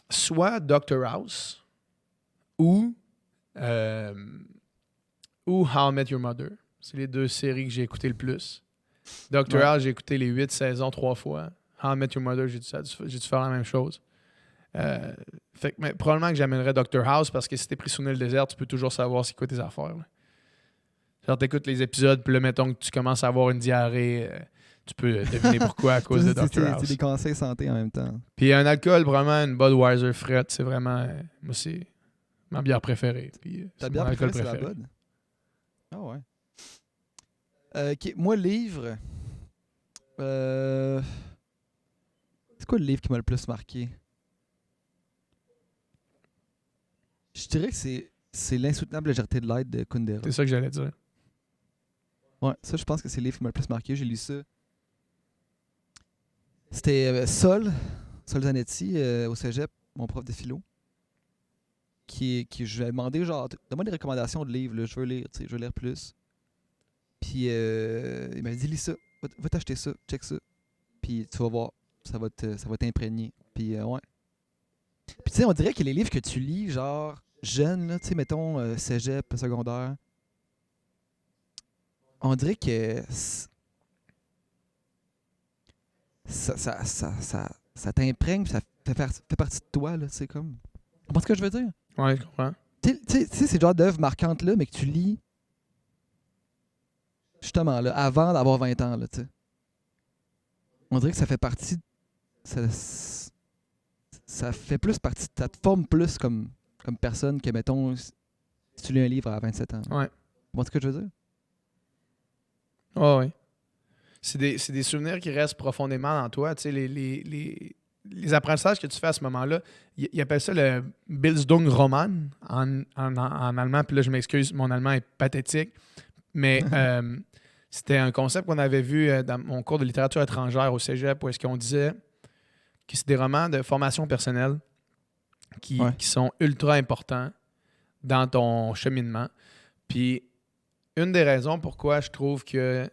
soit Dr. House ou, euh, ou How I Met Your Mother. C'est les 2 séries que j'ai écoutées le plus. Dr. House, j'ai écouté les 8 saisons 3 fois. How I Met Your Mother, j'ai dû faire la même chose. Fait que, mais probablement que j'amènerais Dr. House parce que si t'es pris sur une île déserte, tu peux toujours savoir c'est quoi tes affaires. Là. Genre, t'écoutes les épisodes, puis là, mettons que tu commences à avoir une diarrhée, tu peux deviner pourquoi à cause de Dr. House. C'est des conseils santé en même temps. Puis un alcool, vraiment, une Budweiser frette, c'est vraiment... moi, c'est ma bière préférée. Puis, Ta c'est bière mon alcool préférée, c'est la préféré. Bud? Ah ouais. Ok, moi, livre... C'est quoi le livre qui m'a le plus marqué? Je dirais que c'est L'insoutenable légèreté de l'être de Kundera. C'est ça que j'allais dire. Ouais, ça, je pense que c'est le livre qui m'a le plus marqué. J'ai lu ça. C'était Sol Zanetti, au cégep, mon prof de philo, qui je lui ai demandé, genre, donne-moi des recommandations de livres, là, je veux lire, tu sais, je veux lire plus. Puis il m'a dit, lis ça, va t'acheter ça, check ça. Puis tu vas voir, ça va t'imprégner. Puis ouais. Puis tu sais, on dirait que les livres que tu lis, genre, jeune, là, tu sais, mettons, cégep, secondaire, on dirait que ça t'imprègne, ça fait partie de toi, là, tu sais, comme... Tu comprends ce que je veux dire? Ouais, je comprends. Tu sais, ces genres d'œuvres marquantes-là, mais que tu lis, justement, là, avant d'avoir 20 ans, là, tu sais. On dirait que ça fait partie... Ça fait plus partie... Ça te forme plus comme personne que, mettons, si tu lis un livre à 27 ans. Ouais. Tu comprends ce que je veux dire? Ouais, ouais. C'est des souvenirs qui restent profondément dans toi. Tu sais, les apprentissages que tu fais à ce moment-là, ils appellent ça le Bildungsroman en allemand. Puis là, je m'excuse, mon allemand est pathétique. Mais c'était un concept qu'on avait vu dans mon cours de littérature étrangère au cégep, où est-ce qu'on disait que c'est des romans de formation personnelle qui sont ultra importants dans ton cheminement. Puis une des raisons pourquoi je trouve que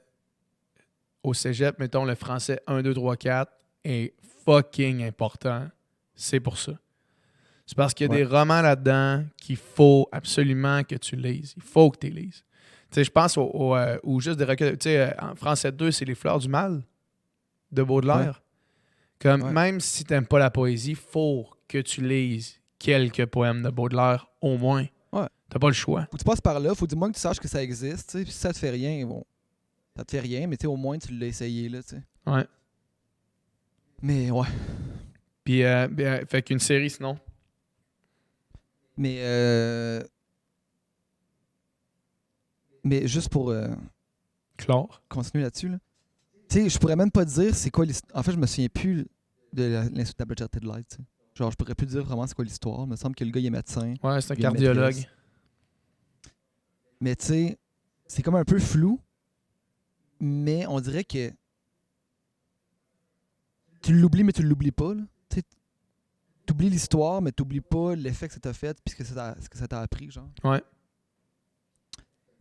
au cégep, mettons, le français 1, 2, 3, 4 est fucking important, c'est pour ça. C'est parce qu'il y a des romans là-dedans qu'il faut absolument que tu lises. Il faut que tu les lises. Tu sais, je pense ou juste des recueils. Tu sais, en français 2, c'est Les Fleurs du Mal de Baudelaire. Comme même si tu n'aimes pas la poésie, il faut que tu lises quelques poèmes de Baudelaire, au moins. Ouais. T'as pas le choix. Faut que tu passes par là, faut du moins que tu saches que ça existe, tu sais. Puis si ça te fait rien, bon, ça te fait rien, mais tu sais, au moins tu l'as essayé, là, tu sais. Ouais. Mais ouais. Puis, fait qu'une série, sinon. Mais juste pour Chlore. continuer là-dessus, là. Tu sais, je pourrais même pas te dire c'est quoi l'histoire. En fait, je me souviens plus de l'insoutenable légèreté de l'être, tu sais. Genre, je pourrais plus dire vraiment c'est quoi l'histoire. Il me semble que le gars, il est médecin. Ouais, c'est un il y a une cardiologue. maîtresse. Mais tu sais, c'est comme un peu flou. Mais on dirait que tu l'oublies, mais tu l'oublies pas, là. Tu sais, t'oublies l'histoire, mais t'oublies pas l'effet que ça t'a fait puis ce que ça t'a appris, genre. Ouais.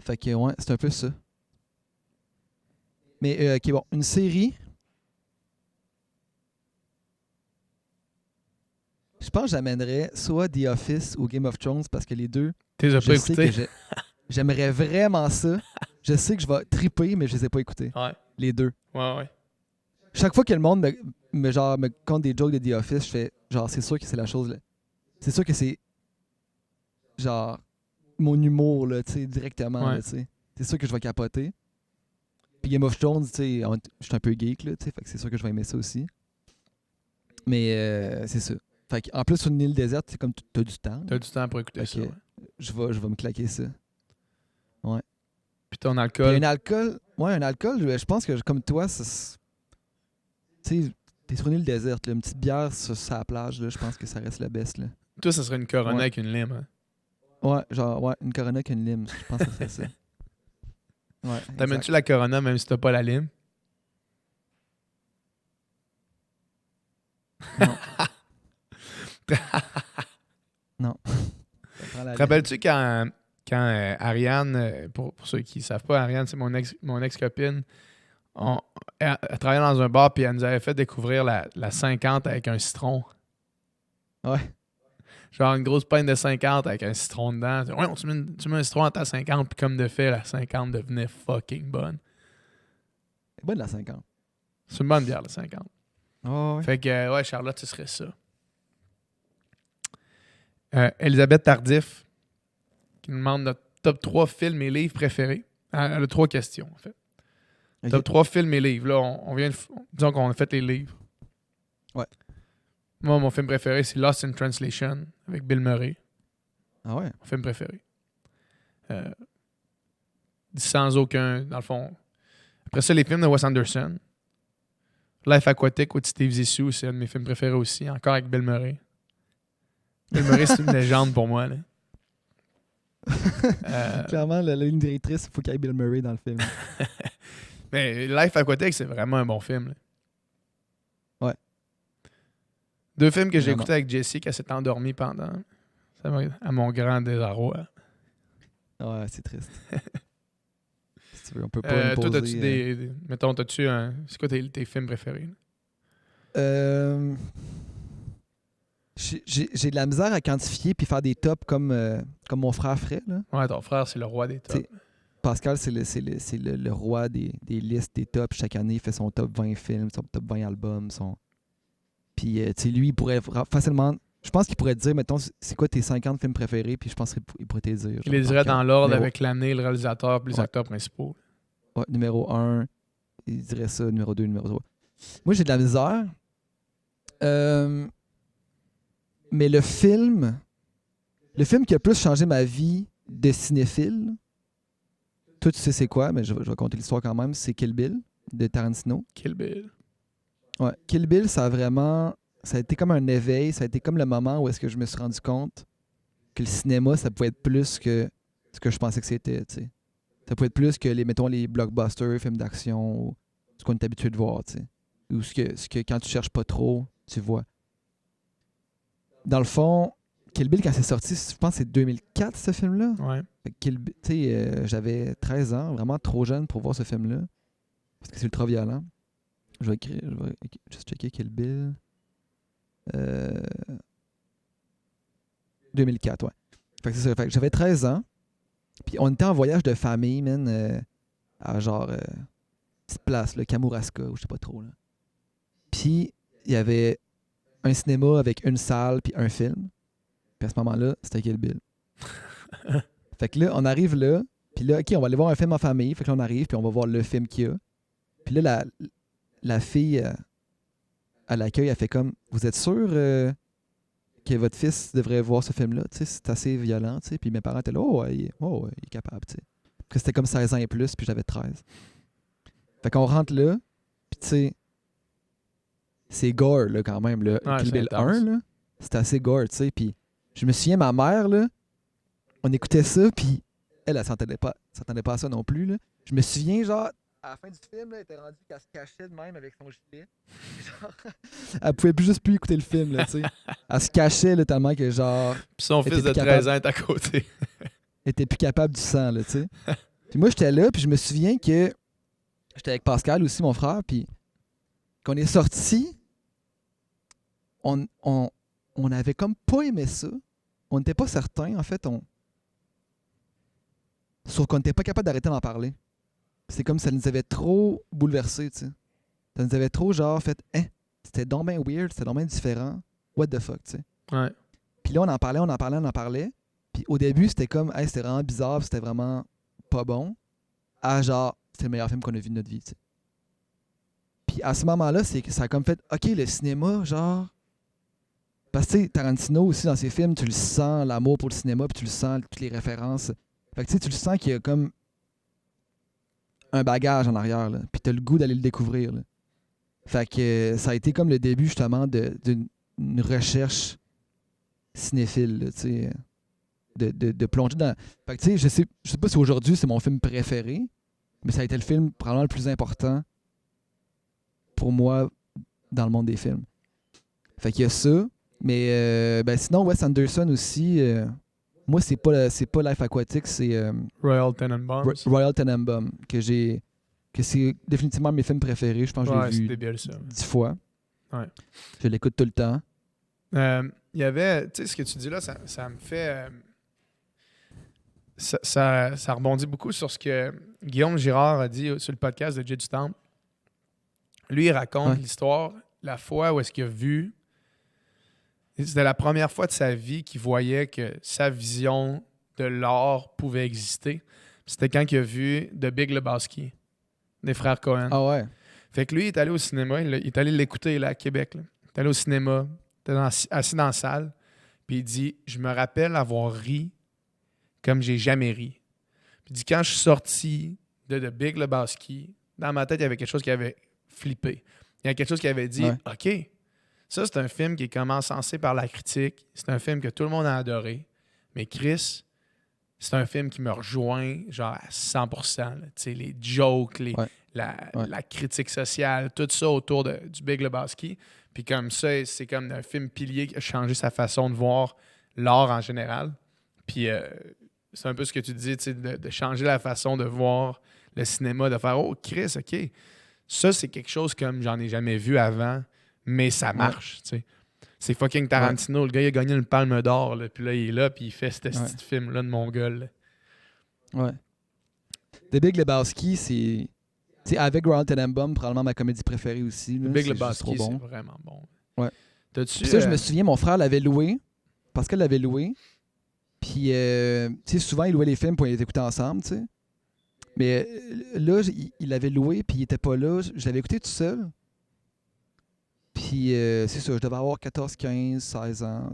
Fait que, ouais, c'est un peu ça. Mais, ok, bon, une série. Je pense que j'amènerais soit The Office ou Game of Thrones parce que les deux, T'es pas je sais écouté? que j'aimerais vraiment ça. Je sais que je vais triper, mais je les ai pas écoutés. Ouais. Les deux. Ouais. Chaque fois que le monde me compte des jokes de The Office, je fais genre, c'est sûr que c'est la chose là. C'est sûr que c'est genre mon humour, là, tu sais, directement, Ouais. là, tu sais. C'est sûr que je vais capoter. Puis Game of Thrones, tu sais, je suis un peu geek, là, tu sais, fait que c'est sûr que je vais aimer ça aussi. Mais c'est ça. Fait en plus, sur une île déserte, c'est comme t'as du temps. T'as du temps pour écouter ça. Ouais. Je vais me claquer ça. Ouais. Puis ton Puis alcool. un alcool, je pense que comme toi, tu sais, t'es sur une île déserte, là, une petite bière sur la plage, là, je pense que ça reste la best, là. Toi, ça serait une Corona Ouais. avec une lime. Hein? Ouais, genre, ouais, une Corona avec une lime, je pense que ça serait ça. Ouais, T'amènes-tu la Corona même si t'as pas la lime? Non. Non. Te rappelles-tu quand Ariane, pour ceux qui ne savent pas, Ariane, c'est mon ex-copine, elle travaillait dans un bar puis elle nous avait fait découvrir la 50 avec un citron. Ouais. Genre une grosse pinte de 50 avec un citron dedans. Ouais, tu mets un citron à ta 50, puis comme de fait, la 50 devenait fucking bonne. C'est bonne la 50. C'est une bonne bière, la 50. Oh, ouais. Fait que, ouais, Charlotte, ce serait ça. Elisabeth Tardif, qui nous demande notre top 3 films et livres préférés. Elle a 3 questions, en fait. Ok. Top 3 films et livres. Là, on vient de... Disons qu'on a fait les livres. Ouais. Moi, mon film préféré, c'est Lost in Translation, avec Bill Murray. Ah ouais? Mon film préféré. Sans aucun... Dans le fond... Après ça, les films de Wes Anderson. Life Aquatic with Steve Zissou, c'est un de mes films préférés aussi, encore avec Bill Murray. Bill Murray, c'est une légende pour moi. Là. Clairement, la ligne directrice, il faut qu'il y ait Bill Murray dans le film. Mais Life Aquatic, c'est vraiment un bon film. Là. Ouais. 2 films que j'ai Vraiment. écoutés avec Jessie, qu'elle s'est endormie pendant. Ça m'a... À mon grand désarroi. Ouais, c'est triste. Si tu veux, on peut pas Toi, imposer, t'as-tu des... Mettons, t'as-tu un... C'est quoi tes films préférés? Là? J'ai de la misère à quantifier puis faire des tops comme mon frère ferait. Là. Ouais, ton frère, c'est le roi des tops. T'sais, Pascal, c'est le roi des listes, des tops. Chaque année, il fait son top 20 films, son top 20 albums. Puis, lui, il pourrait facilement... Je pense qu'il pourrait te dire, mettons, c'est quoi tes 50 films préférés, puis je pense qu'il pourrait te dire. Il les dirait dans l'ordre numéro... avec l'année, le réalisateur puis les acteurs principaux. Ouais, numéro 1, il dirait ça, numéro 2, numéro 3. Moi, j'ai de la misère. Mais le film qui a le plus changé ma vie de cinéphile, toi tu sais c'est quoi, mais je vais raconter l'histoire quand même, c'est Kill Bill de Tarantino. Kill Bill. Ouais, Kill Bill, ça a été comme un éveil, ça a été comme le moment où est-ce que je me suis rendu compte que le cinéma, ça pouvait être plus que ce que je pensais que c'était, tu sais. Ça pouvait être plus que les blockbusters, films d'action, ou ce qu'on est habitué de voir, tu sais. Ou ce que quand tu cherches pas trop, tu vois. Dans le fond, Kill Bill, quand c'est sorti, je pense que c'est 2004, ce film-là. Ouais. Kill Bill, tu sais, j'avais 13 ans, vraiment trop jeune pour voir ce film-là. Parce que c'est ultra violent. Je vais juste checker Kill Bill. 2004, ouais. Fait que c'est ça. Fait que j'avais 13 ans. Puis on était en voyage de famille, man, à genre petite place, le Kamouraska, ou je sais pas trop. Là. Puis il y avait un cinéma avec une salle puis un film. Puis à ce moment-là, c'était Kill Bill. Fait que là, on arrive là, puis là, OK, on va aller voir un film en famille. Fait que là, on arrive, puis on va voir le film qu'il y a. Puis là, la fille à l'accueil, elle fait comme, vous êtes sûr que votre fils devrait voir ce film-là? Tu sais, c'est assez violent, tu sais. Puis mes parents étaient là, ouais, il est capable, tu sais. Parce que c'était comme 16 ans et plus, puis j'avais 13. Fait qu'on rentre là, puis tu sais, c'est gore, là, quand même, là. Ouais, Kill Bill c'est intense. 1, là, c'était assez gore, tu sais. Puis je me souviens, ma mère, là, on écoutait ça, puis elle s'entendait pas à ça non plus, là. Je me souviens, genre, à la fin du film, là, elle était rendue qu'elle se cachait de même avec son gilet. Genre, elle pouvait juste plus écouter le film, là, tu sais. Elle se cachait, là, tellement que, genre, Puis son Elle fils de était 13 ans est à côté. elle était plus capable du sang, là, tu sais. Puis moi, j'étais là, puis je me souviens que j'étais avec Pascal aussi, mon frère, puis qu'on est sortis, on avait comme pas aimé ça. On n'était pas certain, en fait, sauf qu'on n'était pas capable d'arrêter d'en parler. C'est comme ça nous avait trop bouleversés, tu sais. Ça nous avait trop, genre, fait, c'était donc bien weird, c'était donc bien différent. What the fuck, tu sais. Ouais. Puis là, on en parlait. Puis au début, c'était comme, c'était vraiment bizarre, puis c'était vraiment pas bon. À genre, c'était le meilleur film qu'on a vu de notre vie, tu sais. Puis à ce moment-là, c'est que ça a comme fait, OK, le cinéma, genre. Parce que, tu sais, Tarantino aussi, dans ses films, tu le sens, l'amour pour le cinéma, puis tu le sens, toutes les références. Fait que, tu sais, tu le sens qu'il y a comme un bagage en arrière, là. Puis t'as le goût d'aller le découvrir, là. Fait que ça a été comme le début, justement, d'une recherche cinéphile, là, tu sais. De plonger dans... Fait que, tu sais, je sais pas si aujourd'hui c'est mon film préféré, mais ça a été le film probablement le plus important pour moi dans le monde des films. Fait qu'il y a ça, mais sinon Wes Anderson aussi, moi c'est pas Life Aquatic, c'est Royal Tenenbaums. Royal Tenenbaums que c'est définitivement mes films préférés. Je pense que Ouais, je l'ai c'est vu débile, ça. 10 fois. Ouais. Je l'écoute tout le temps. Il y avait, tu sais, ce que tu dis là, ça me fait. Ça rebondit beaucoup sur ce que Guillaume Girard a dit sur le podcast de Jay du Temple. Lui, il raconte l'histoire, la fois où est-ce qu'il a vu. C'était la première fois de sa vie qu'il voyait que sa vision de l'art pouvait exister. C'était quand il a vu The Big Lebowski, des frères Coen. Ah ouais. Fait que lui, il est allé au cinéma, il est allé l'écouter là, à Québec. Là. Il est allé au cinéma, il était assis dans la salle, puis il dit « Je me rappelle avoir ri comme j'ai jamais ri. » Puis il dit « Quand je suis sorti de The Big Lebowski, dans ma tête, il y avait quelque chose qui avait flippé. Il y a quelque chose qui avait dit « OK, ça, c'est un film qui est comme encensé par la critique. C'est un film que tout le monde a adoré. Mais Chris, c'est un film qui me rejoint genre à 100%. Là. Les jokes, la critique sociale, tout ça autour du Big Lebowski. Puis comme ça, c'est comme un film pilier qui a changé sa façon de voir l'art en général. Puis c'est un peu ce que tu dis, de changer la façon de voir le cinéma, de faire « Oh, Chris, OK. Ça, c'est quelque chose comme j'en ai jamais vu avant. » Mais ça marche, tu sais. C'est fucking Tarantino. Le gars, il a gagné une palme d'or, là, puis là, il est là, puis il fait ce petit film-là de Mongol. Là. Ouais. The Big Lebowski, c'est avec Royal Tenenbaum, probablement ma comédie préférée aussi. Là. The Big Lebowski, c'est vraiment bon. Ouais. Puis ça, je me souviens, mon frère l'avait loué. Pascal l'avait loué. Puis, tu sais, souvent, il louait les films pour les écouter ensemble, tu sais. Mais là, il l'avait loué, puis il était pas là. Je l'avais écouté tout seul. Puis, c'est ça, je devais avoir 14, 15, 16 ans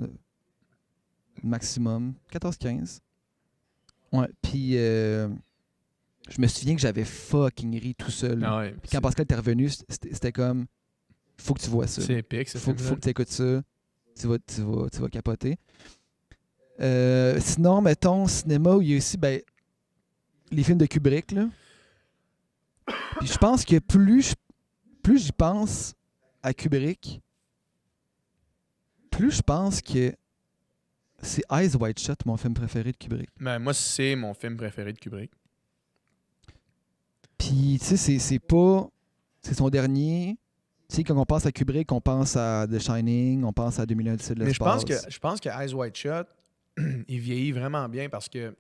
maximum. 14, 15. Ouais, puis je me souviens que j'avais fucking ri tout seul. Ah ouais, puis quand Pascal était revenu, c'était comme, faut que tu vois ça. C'est épique, ça. Faut que tu écoutes ça. Tu vas capoter. Sinon, mettons, cinéma où il y a aussi, les films de Kubrick, là. Puis je pense que plus j'y pense à Kubrick, plus je pense que c'est Eyes Wide Shut, mon film préféré de Kubrick. Ben, moi, c'est mon film préféré de Kubrick. Puis, tu sais, c'est pas... C'est son dernier. Tu sais, quand on pense à Kubrick, on pense à The Shining, on pense à 2001 de l'espace. Mais je pense que Eyes Wide Shut, il vieillit vraiment bien parce que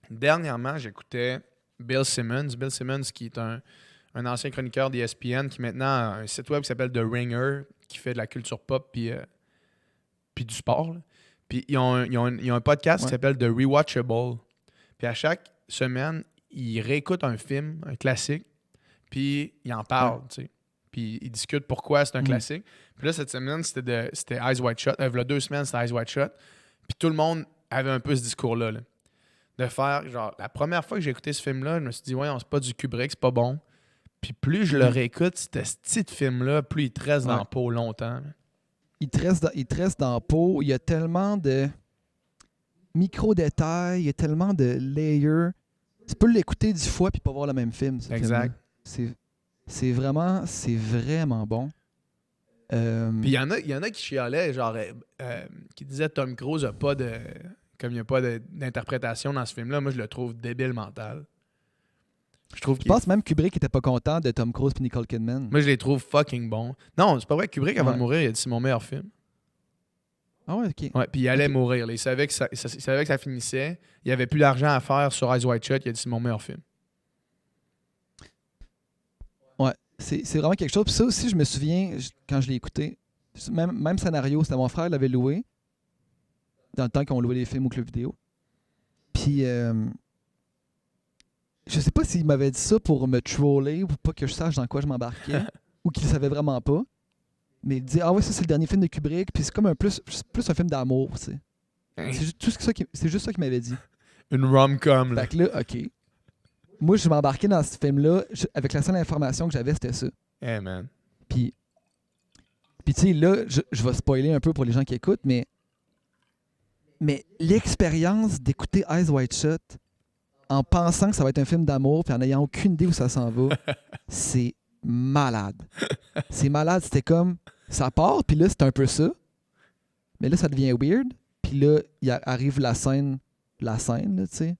dernièrement, j'écoutais Bill Simmons. Bill Simmons, qui est un ancien chroniqueur d'ESPN qui maintenant a un site web qui s'appelle The Ringer, qui fait de la culture pop puis du sport. Là. Puis ils ont un podcast qui s'appelle The Rewatchable. Puis à chaque semaine, ils réécoutent un film, un classique, puis ils en parlent, tu sais. Puis ils discutent pourquoi c'est un classique. Puis là, cette semaine, c'était Eyes Wide Shut. Il y a 2 semaines, c'était Eyes Wide Shut. Puis tout le monde avait un peu ce discours-là. Là. De faire, genre, la première fois que j'ai écouté ce film-là, je me suis dit, ouais, c'est pas du Kubrick, c'est pas bon. Puis plus je le réécoute, ce petit film-là, plus il te reste dans la peau longtemps. Là. Il te reste dans la peau. Il y a tellement de micro-détails, il y a tellement de layers. Tu peux l'écouter 10 fois puis pas voir le même film. Exact. C'est vraiment bon. Puis il y en a qui chialaient, genre, qui disaient Tom Cruise a pas de... Comme il n'y a pas d'interprétation dans ce film-là, moi, je le trouve débile mental. Je pense même que Kubrick était pas content de Tom Cruise et Nicole Kidman. Moi, je les trouve fucking bons. Non, c'est pas vrai. Kubrick, avant de mourir, il a dit c'est mon meilleur film. Ah ouais, OK. Ouais, puis il allait mourir. Là. Il savait que ça finissait. Il n'y avait plus d'argent à faire sur Eyes Wide Shut. Il a dit c'est mon meilleur film. Ouais, c'est vraiment quelque chose. Puis ça aussi, je me souviens, quand je l'ai écouté, même scénario, c'était mon frère qui l'avait loué dans le temps qu'on louait les films au club vidéo. Puis, je sais pas s'il m'avait dit ça pour me troller ou pas que je sache dans quoi je m'embarquais ou qu'il savait vraiment pas. Mais il dit ah ouais, ça c'est le dernier film de Kubrick, puis c'est comme plus un film d'amour, tu sais. C'est juste ça qu'il m'avait dit. Une rom-com. Fait que là, OK. Moi, je m'embarquais dans ce film-là avec la seule information que j'avais, c'était ça. Hey man. Puis tu sais, là, je vais spoiler un peu pour les gens qui écoutent, mais l'expérience d'écouter Eyes Wide Shut en pensant que ça va être un film d'amour puis en n'ayant aucune idée où ça s'en va, c'est malade. C'est malade. C'était comme... Ça part, puis là, c'est un peu ça. Mais là, ça devient weird. Puis là, arrive la scène, là, tu sais.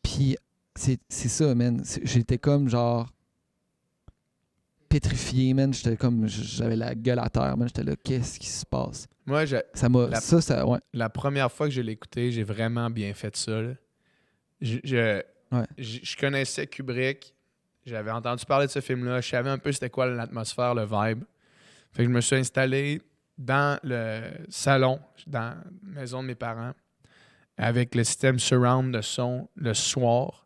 Puis c'est ça, man. J'étais comme genre... pétrifié, man. J'étais comme, j'avais la gueule à terre, man. J'étais là, qu'est-ce qui se passe? Moi, Ça m'a, ouais. la première fois que je l'ai écouté, j'ai vraiment bien fait ça. Là. Je connaissais Kubrick. J'avais entendu parler de ce film-là. Je savais un peu c'était quoi l'atmosphère, le vibe. Fait que je me suis installé dans le salon, dans la maison de mes parents, avec le système surround de son le soir.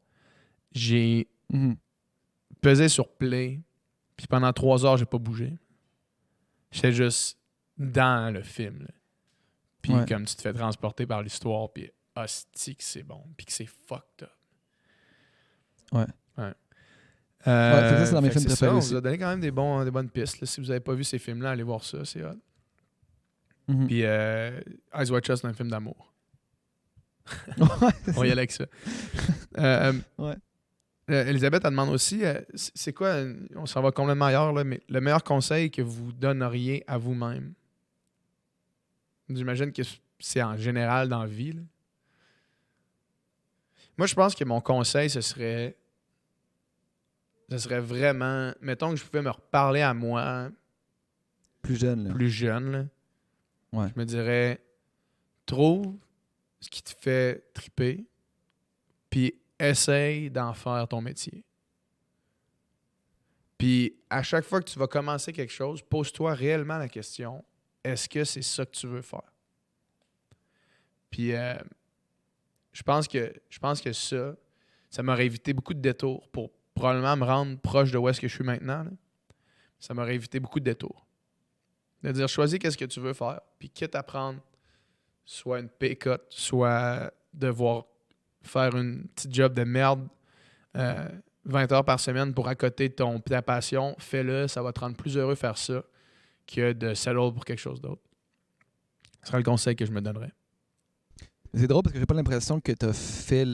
J'ai pesé sur play, puis pendant 3 heures, j'ai pas bougé. J'étais juste dans le film. Là. Puis comme tu te fais transporter par l'histoire, puis hostie que c'est bon, puis que c'est fucked up. Ouais. Fait que ça, c'est dans mes films préférés on aussi. vous a donné quand même des bonnes pistes. Là. Si vous n'avez pas vu ces films-là, allez voir ça, c'est hot. Puis Eyes Wide Shut, c'est un film d'amour. On va y aller avec ça. Elisabeth, elle demande aussi, c'est quoi, on s'en va complètement ailleurs, là, mais le meilleur conseil que vous donneriez à vous-même? J'imagine que c'est en général dans la vie. Là. Moi, je pense que mon conseil, ce serait vraiment... Mettons que je pouvais me reparler à moi... Plus jeune, là. Ouais. Je me dirais, trouve ce qui te fait triper, puis essaye d'en faire ton métier. Puis à chaque fois que tu vas commencer quelque chose, pose-toi réellement la question, est-ce que c'est ça que tu veux faire? Puis je pense que ça m'aurait évité beaucoup de détours pour probablement me rendre proche de où est-ce que je suis maintenant. Là. Ça m'aurait évité beaucoup de détours. De dire, choisis qu'est-ce que tu veux faire, puis quitte à prendre soit une pay cut, soit devoir faire une petite job de merde 20 heures par semaine pour accoter ta passion, fais-le, ça va te rendre plus heureux faire ça que de settle pour quelque chose d'autre. Ce serait le conseil que je me donnerais. C'est drôle parce que j'ai pas l'impression que tu as fait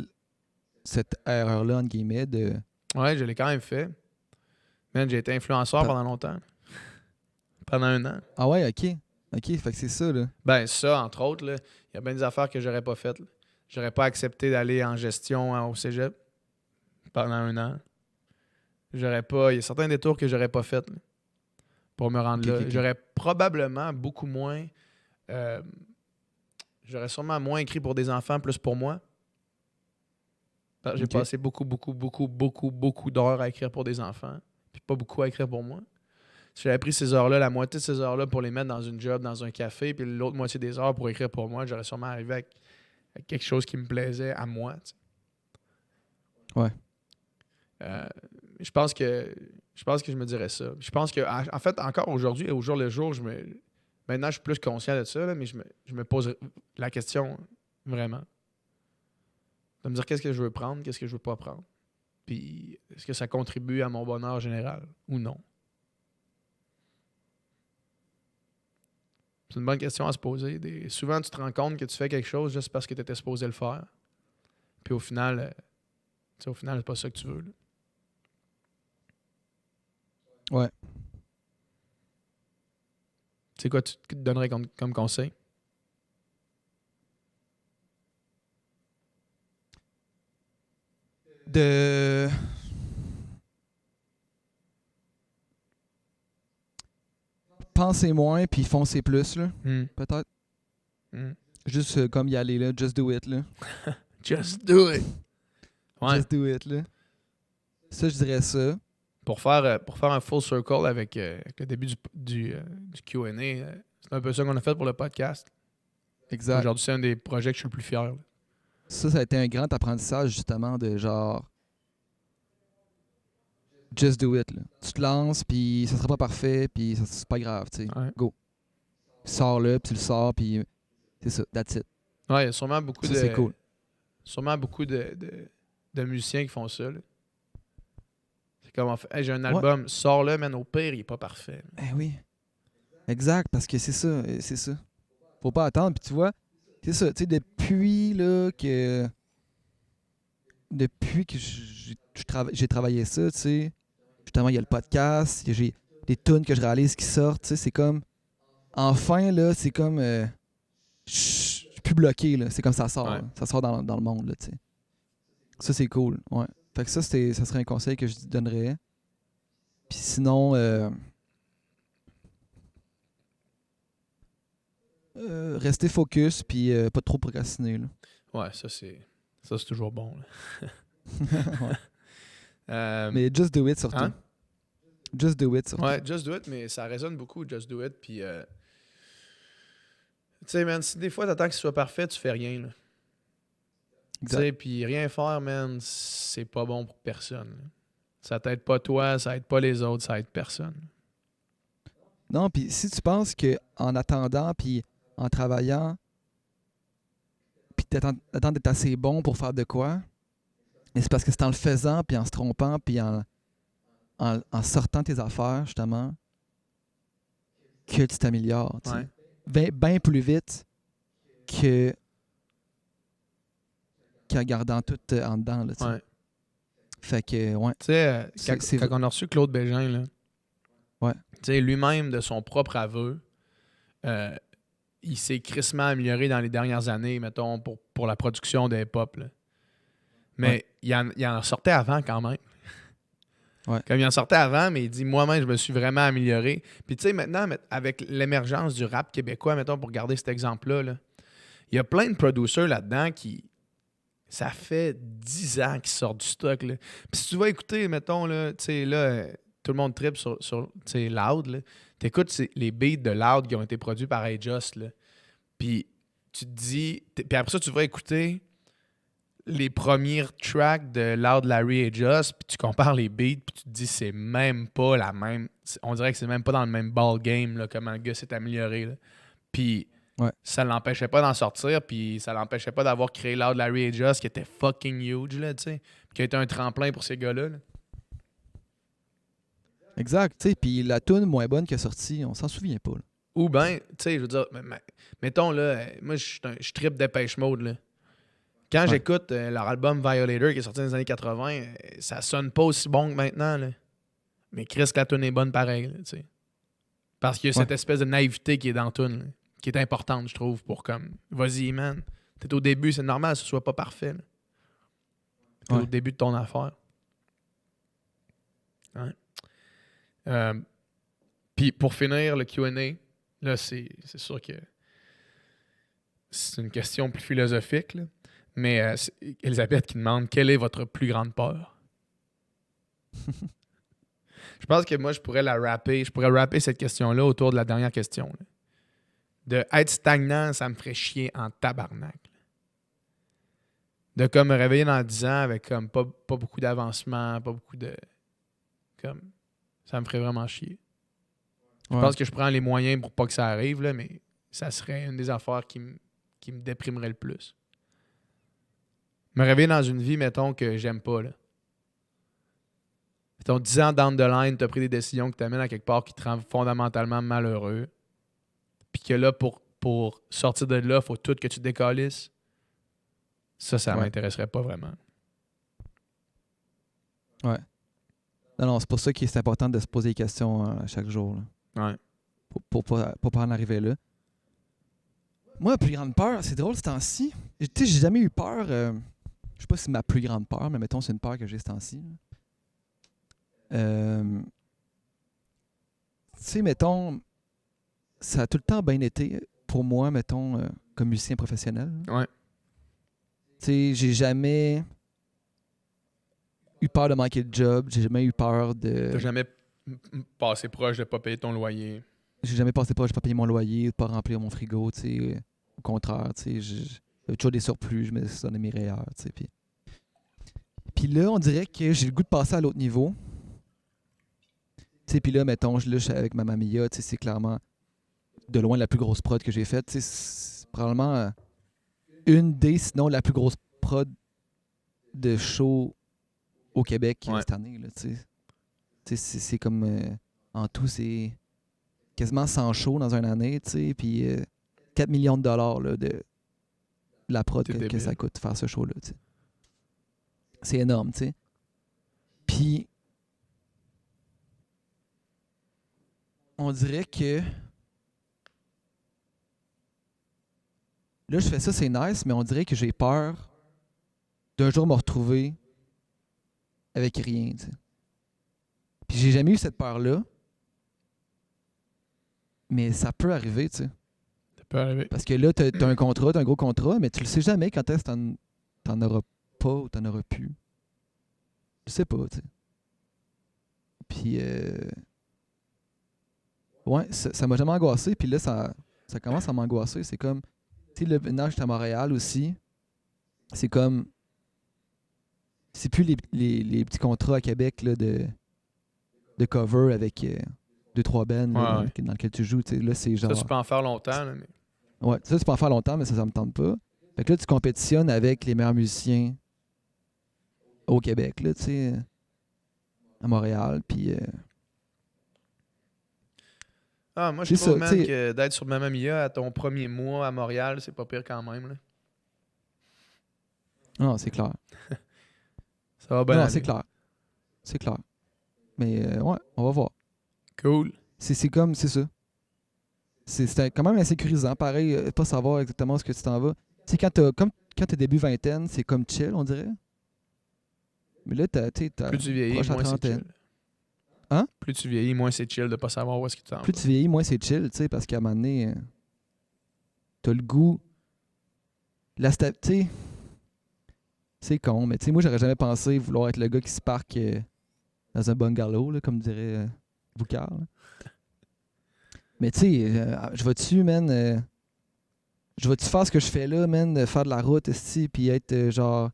cette erreur-là, entre guillemets, de... Ouais, je l'ai quand même fait. Man, j'ai été influenceur pendant longtemps. Pendant 1 an. Ah ouais, OK. OK, fait que c'est ça, là. Ben ça, entre autres, il y a bien des affaires que j'aurais pas faites. Là. J'aurais pas accepté d'aller en gestion au cégep pendant 1 an. Il y a certains détours que j'aurais pas fait là, pour me rendre là. Okay. J'aurais probablement beaucoup moins... j'aurais sûrement moins écrit pour des enfants, plus pour moi. J'ai passé beaucoup d'heures à écrire pour des enfants, puis pas beaucoup à écrire pour moi. Si j'avais pris ces heures-là, la moitié de ces heures-là pour les mettre dans une job, dans un café, puis l'autre moitié des heures pour écrire pour moi, j'aurais sûrement arrivé avec quelque chose qui me plaisait à moi. Tu sais. Ouais. Je pense que je me dirais ça. Je pense que, en fait, encore aujourd'hui, au jour le jour, maintenant, je suis plus conscient de ça, là, mais je me pose la question vraiment. De me dire qu'est-ce que je veux prendre, qu'est-ce que je veux pas prendre. Puis, est-ce que ça contribue à mon bonheur général ou non? C'est une bonne question à se poser. Souvent, tu te rends compte que tu fais quelque chose juste parce que tu étais supposé le faire. Puis au final, c'est pas ça que tu veux. Là. Ouais. Tu sais quoi tu te donnerais comme conseil? De... Pensez moins, puis foncez plus, là. Peut-être. Juste comme y aller, là. Just do it, là. Just do it. Ouais. Just do it, là. Ça, je dirais ça. Pour faire un full circle avec le début du Q&A, c'est un peu ça qu'on a fait pour le podcast. Exact. Aujourd'hui, c'est un des projets que je suis le plus fier. Là. Ça a été un grand apprentissage, justement, de genre... Just do it, là. Tu te lances, puis ça sera pas parfait, puis c'est pas grave, tu sais. Ouais. Go. Sors-le, puis tu le sors, puis c'est ça, that's it. Ouais, il y a sûrement beaucoup c'est cool. Sûrement beaucoup de musiciens qui font ça. Là. C'est comme, hey, j'ai un album, sors-le, man, au pire, il est pas parfait. Eh oui. Exact, parce que c'est ça. Faut pas attendre, puis tu vois, c'est ça, tu sais, depuis que j'ai travaillé ça, tu sais, justement, il y a le podcast, j'ai des tunes que je réalise qui sortent, tu sais, c'est comme, enfin, là, c'est comme, je suis plus bloqué, là, c'est comme ça sort, là, ça sort dans le monde, là, tu sais. Ça, c'est cool, ouais. Fait que ça serait un conseil que je donnerais. Puis sinon, rester focus, puis pas trop procrastiner. Là. Ouais, ça c'est toujours bon. Là. Ouais. Euh, Mais just do it surtout. hein? Just do it surtout. Ouais, just do it, mais ça résonne beaucoup, just do it. Puis, tu sais, man, si des fois t'attends que ce soit parfait, tu fais rien. Là. Tu sais, puis rien faire, man, c'est pas bon pour personne. Là. Ça t'aide pas toi, ça aide pas les autres, ça aide personne. Non, puis si tu penses qu'en attendant, puis en travaillant, puis t'attends d'être assez bon pour faire de quoi, mais c'est parce que c'est en le faisant, puis en se trompant, puis en sortant tes affaires, justement, que tu t'améliores. Tu sais. Ouais. Bien plus vite qu'en gardant tout en dedans. Là, tu sais. Ouais. Fait que, ouais. Tu sais, C'est- quand on a reçu Claude Bégin, là, Ouais. tu sais, lui-même, de son propre aveu, il s'est crissement amélioré dans les dernières années, mettons, pour la production de hip-hop. Là. Mais il en sortait avant quand même. Ouais. Comme il en sortait avant, mais il dit moi-même, je me suis vraiment amélioré. Puis tu sais, maintenant, avec l'émergence du rap québécois, mettons, pour garder cet exemple-là, là, il y a plein de producers là-dedans qui. Ça fait 10 ans qu'ils sortent du stock. Là. Puis si tu vas écouter, mettons, là, tu sais, là, tout le monde tripe sur tu sais, Loud. Là. T'écoutes les beats de Loud qui ont été produits par A-Just. Là. Puis tu te dis. Puis après ça, tu vas écouter les premiers tracks de Loud Larry et Just, puis tu compares les beats, puis tu te dis c'est même pas la même. On dirait que c'est même pas dans le même ball game, là, comment le gars s'est amélioré. Là. Puis ça l'empêchait pas d'en sortir, puis ça l'empêchait pas d'avoir créé Loud Larry et Just, qui était fucking huge, là, tu sais, qui a été un tremplin pour ces gars-là. Là. Exact, tu sais, puis la tune moins bonne qui est sortie, on s'en souvient pas. Là. Ou bien, tu sais, je veux dire, mettons, là, moi, je trippe Dépêche Mode, là. Quand j'écoute leur album Violator qui est sorti dans les années 80, ça sonne pas aussi bon que maintenant. Là. Mais Chris, la tune est bonne pareil. Là, parce qu'il y a cette espèce de naïveté qui est dans la tune, là, qui est importante, je trouve, pour comme, vas-y, man. T'es au début, c'est normal que ce soit pas parfait. Là. T'es au début de ton affaire. Ouais. Puis pour finir, le Q&A, là, c'est sûr que c'est une question plus philosophique, là. Mais c'est Elisabeth qui demande quelle est votre plus grande peur? Je pense que moi, je pourrais rapper cette question-là autour de la dernière question. Là. De être stagnant, ça me ferait chier en tabarnak. Là. De comme me réveiller dans 10 ans avec comme pas beaucoup d'avancement, pas beaucoup de. Comme. Ça me ferait vraiment chier. Je pense que je prends les moyens pour pas que ça arrive, là, mais ça serait une des affaires qui me déprimerait le plus. Me réveiller dans une vie, mettons, que j'aime pas, là. Mettons, 10 ans down the line, t'as pris des décisions qui t'amènent à quelque part qui te rend fondamentalement malheureux. Puis que là, pour sortir de là, faut tout que tu décalisses. Ça m'intéresserait pas vraiment. Ouais. Non, c'est pour ça que c'est important de se poser des questions chaque jour. Là. Ouais. Pour pas en arriver là. Moi, la plus grande peur, c'est drôle ce temps-ci. Tu sais, j'ai jamais eu peur. Je sais pas si c'est ma plus grande peur, mais mettons, c'est une peur que j'ai ce temps-ci. Tu sais, mettons, ça a tout le temps bien été pour moi, mettons, comme musicien professionnel. Ouais. Tu sais, j'ai jamais eu peur de manquer de job. J'ai jamais eu peur de. T'as jamais passé proche de pas payer ton loyer. J'ai jamais passé proche de pas payer mon loyer, de pas remplir mon frigo, tu sais. Au contraire, tu sais, j'avais toujours des surplus, je me donnais mes rayures, tu sais. Puis là, on dirait que j'ai le goût de passer à l'autre niveau. Tu sais, puis là, mettons, je suis avec Mamma Mia, tu sais, c'est clairement de loin la plus grosse prod que j'ai faite. Tu sais, c'est probablement une des, sinon la plus grosse prod de show au Québec cette année, là, tu sais. Tu sais, c'est comme, en tout, c'est quasiment 100 shows dans une année, tu sais, puis 4 millions de dollars là, de la prod que ça coûte faire ce show-là, tu sais. C'est énorme, tu sais. Puis, on dirait que là, je fais ça, c'est nice, mais on dirait que j'ai peur d'un jour me retrouver avec rien, tu sais. Puis j'ai jamais eu cette peur-là. Mais ça peut arriver, tu sais. Ça peut arriver. Parce que là, t'as un contrat, t'as un gros contrat, mais tu le sais jamais quand est-ce que t'en auras pas ou t'en auras plus. Je sais pas, tu sais. Puis, ouais, ça m'a jamais angoissé. Puis là, ça commence à m'angoisser. C'est comme, tu sais, le nage à Montréal aussi. C'est comme, c'est plus les petits contrats à Québec là, de cover avec 2-3 bands là, Ouais. dans lequel tu joues. Tu sais. Là, c'est genre. Ça, tu peux en faire longtemps. Là, mais... Ouais, ça, tu peux en faire longtemps, mais ça me tente pas. Fait que là, tu compétitionnes avec les meilleurs musiciens au Québec, là, tu sais, à Montréal. Puis. Ah, moi, je C'est trouve, ça, man, tu sais. que d'être sur Mamma Mia à ton premier mois à Montréal, c'est pas pire quand même. Là. Non, c'est clair. Ça va bien Non, aller. c'est clair. C'est clair. Mais ouais, on va voir. Cool. C'est comme, c'est ça. C'est quand même insécurisant. Pareil, pas savoir exactement ce que tu t'en vas. Tu sais, quand t'es début vingtaine, c'est comme chill, on dirait. Mais là, t'as Plus tu vieillis, proche à moins c'est trentaine. chill. Hein? Plus tu vieillis, moins c'est chill de pas savoir où est-ce que tu t'en Plus vas. tu vieillis, moins c'est chill, tu sais, parce qu'à un moment donné, t'as le goût. Tu sais, c'est con, mais tu sais, moi, j'aurais jamais pensé vouloir être le gars qui se parque dans un bungalow, là, comme dirait Boucard. Là. Mais tu sais, je vais-tu, man, je vais-tu faire ce que je fais là, man, de faire de la route, esti, puis être genre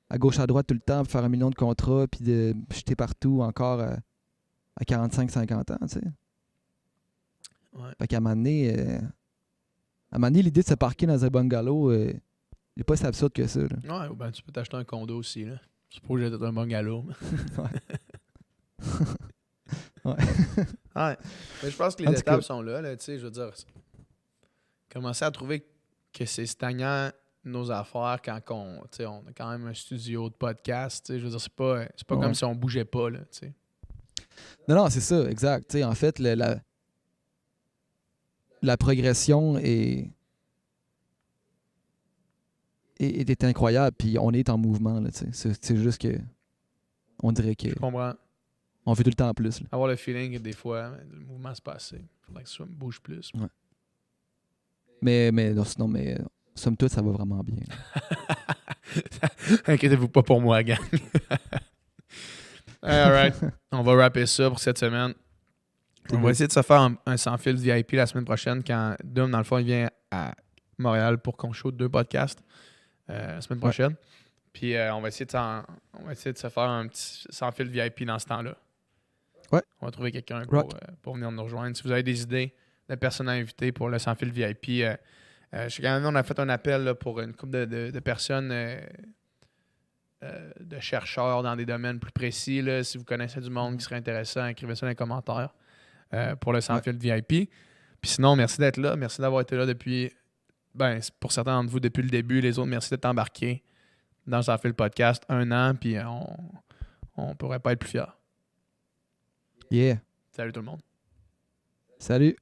à gauche, à droite tout le temps, puis faire 1 million de contrats, puis de jeter partout encore à 45-50 ans, tu sais. Ouais. Fait qu'à un moment donné, l'idée de se parquer dans un bungalow, il n'est pas si absurde que ça. Là. Ouais, ou ben tu peux t'acheter un condo aussi. Là. C'est pas obligé d'être un bungalow. Ouais. Ouais. Mais je pense que En les tout étapes cas. sont là, tu sais, je veux dire. Commencer à trouver que c'est stagnant nos affaires quand tu sais, on a quand même un studio de podcast, tu sais, je veux dire, c'est pas Ouais. comme si on bougeait pas, là, tu sais. Non, c'est ça, exact. Tu sais, en fait, la progression est incroyable, puis on est en mouvement. Là, tu sais. C'est juste que on dirait que Je comprends. on veut tout le temps plus. Là. Avoir le feeling que des fois, le mouvement se passe assez. Faudrait que ça bouge plus. Ouais. Mais non, sinon, somme toute, ça va vraiment bien. Inquiétez-vous pas pour moi, gang. Alright. On va rapper ça pour cette semaine. On va essayer de se faire un sans-fil VIP la semaine prochaine quand Doom, dans le fond, il vient à Montréal pour qu'on shoot 2 podcasts la semaine prochaine. Puis on va essayer de se faire un petit sans-fil VIP dans ce temps-là. Ouais. On va trouver quelqu'un Rock. pour venir nous rejoindre. Si vous avez des idées de personnes à inviter pour le sans-fil VIP, je sais quand même, on a fait un appel là, pour une couple de personnes, de chercheurs dans des domaines plus précis. Là. Si vous connaissez du monde qui serait intéressant, écrivez ça dans les commentaires pour le sans-fil VIP. Puis sinon, merci d'être là. Merci d'avoir été là depuis, pour certains d'entre vous, depuis le début. Les autres, merci d'être embarqués dans le sans-fil podcast 1 an. Puis on pourrait pas être plus fiers. Yeah. Salut tout le monde. Salut.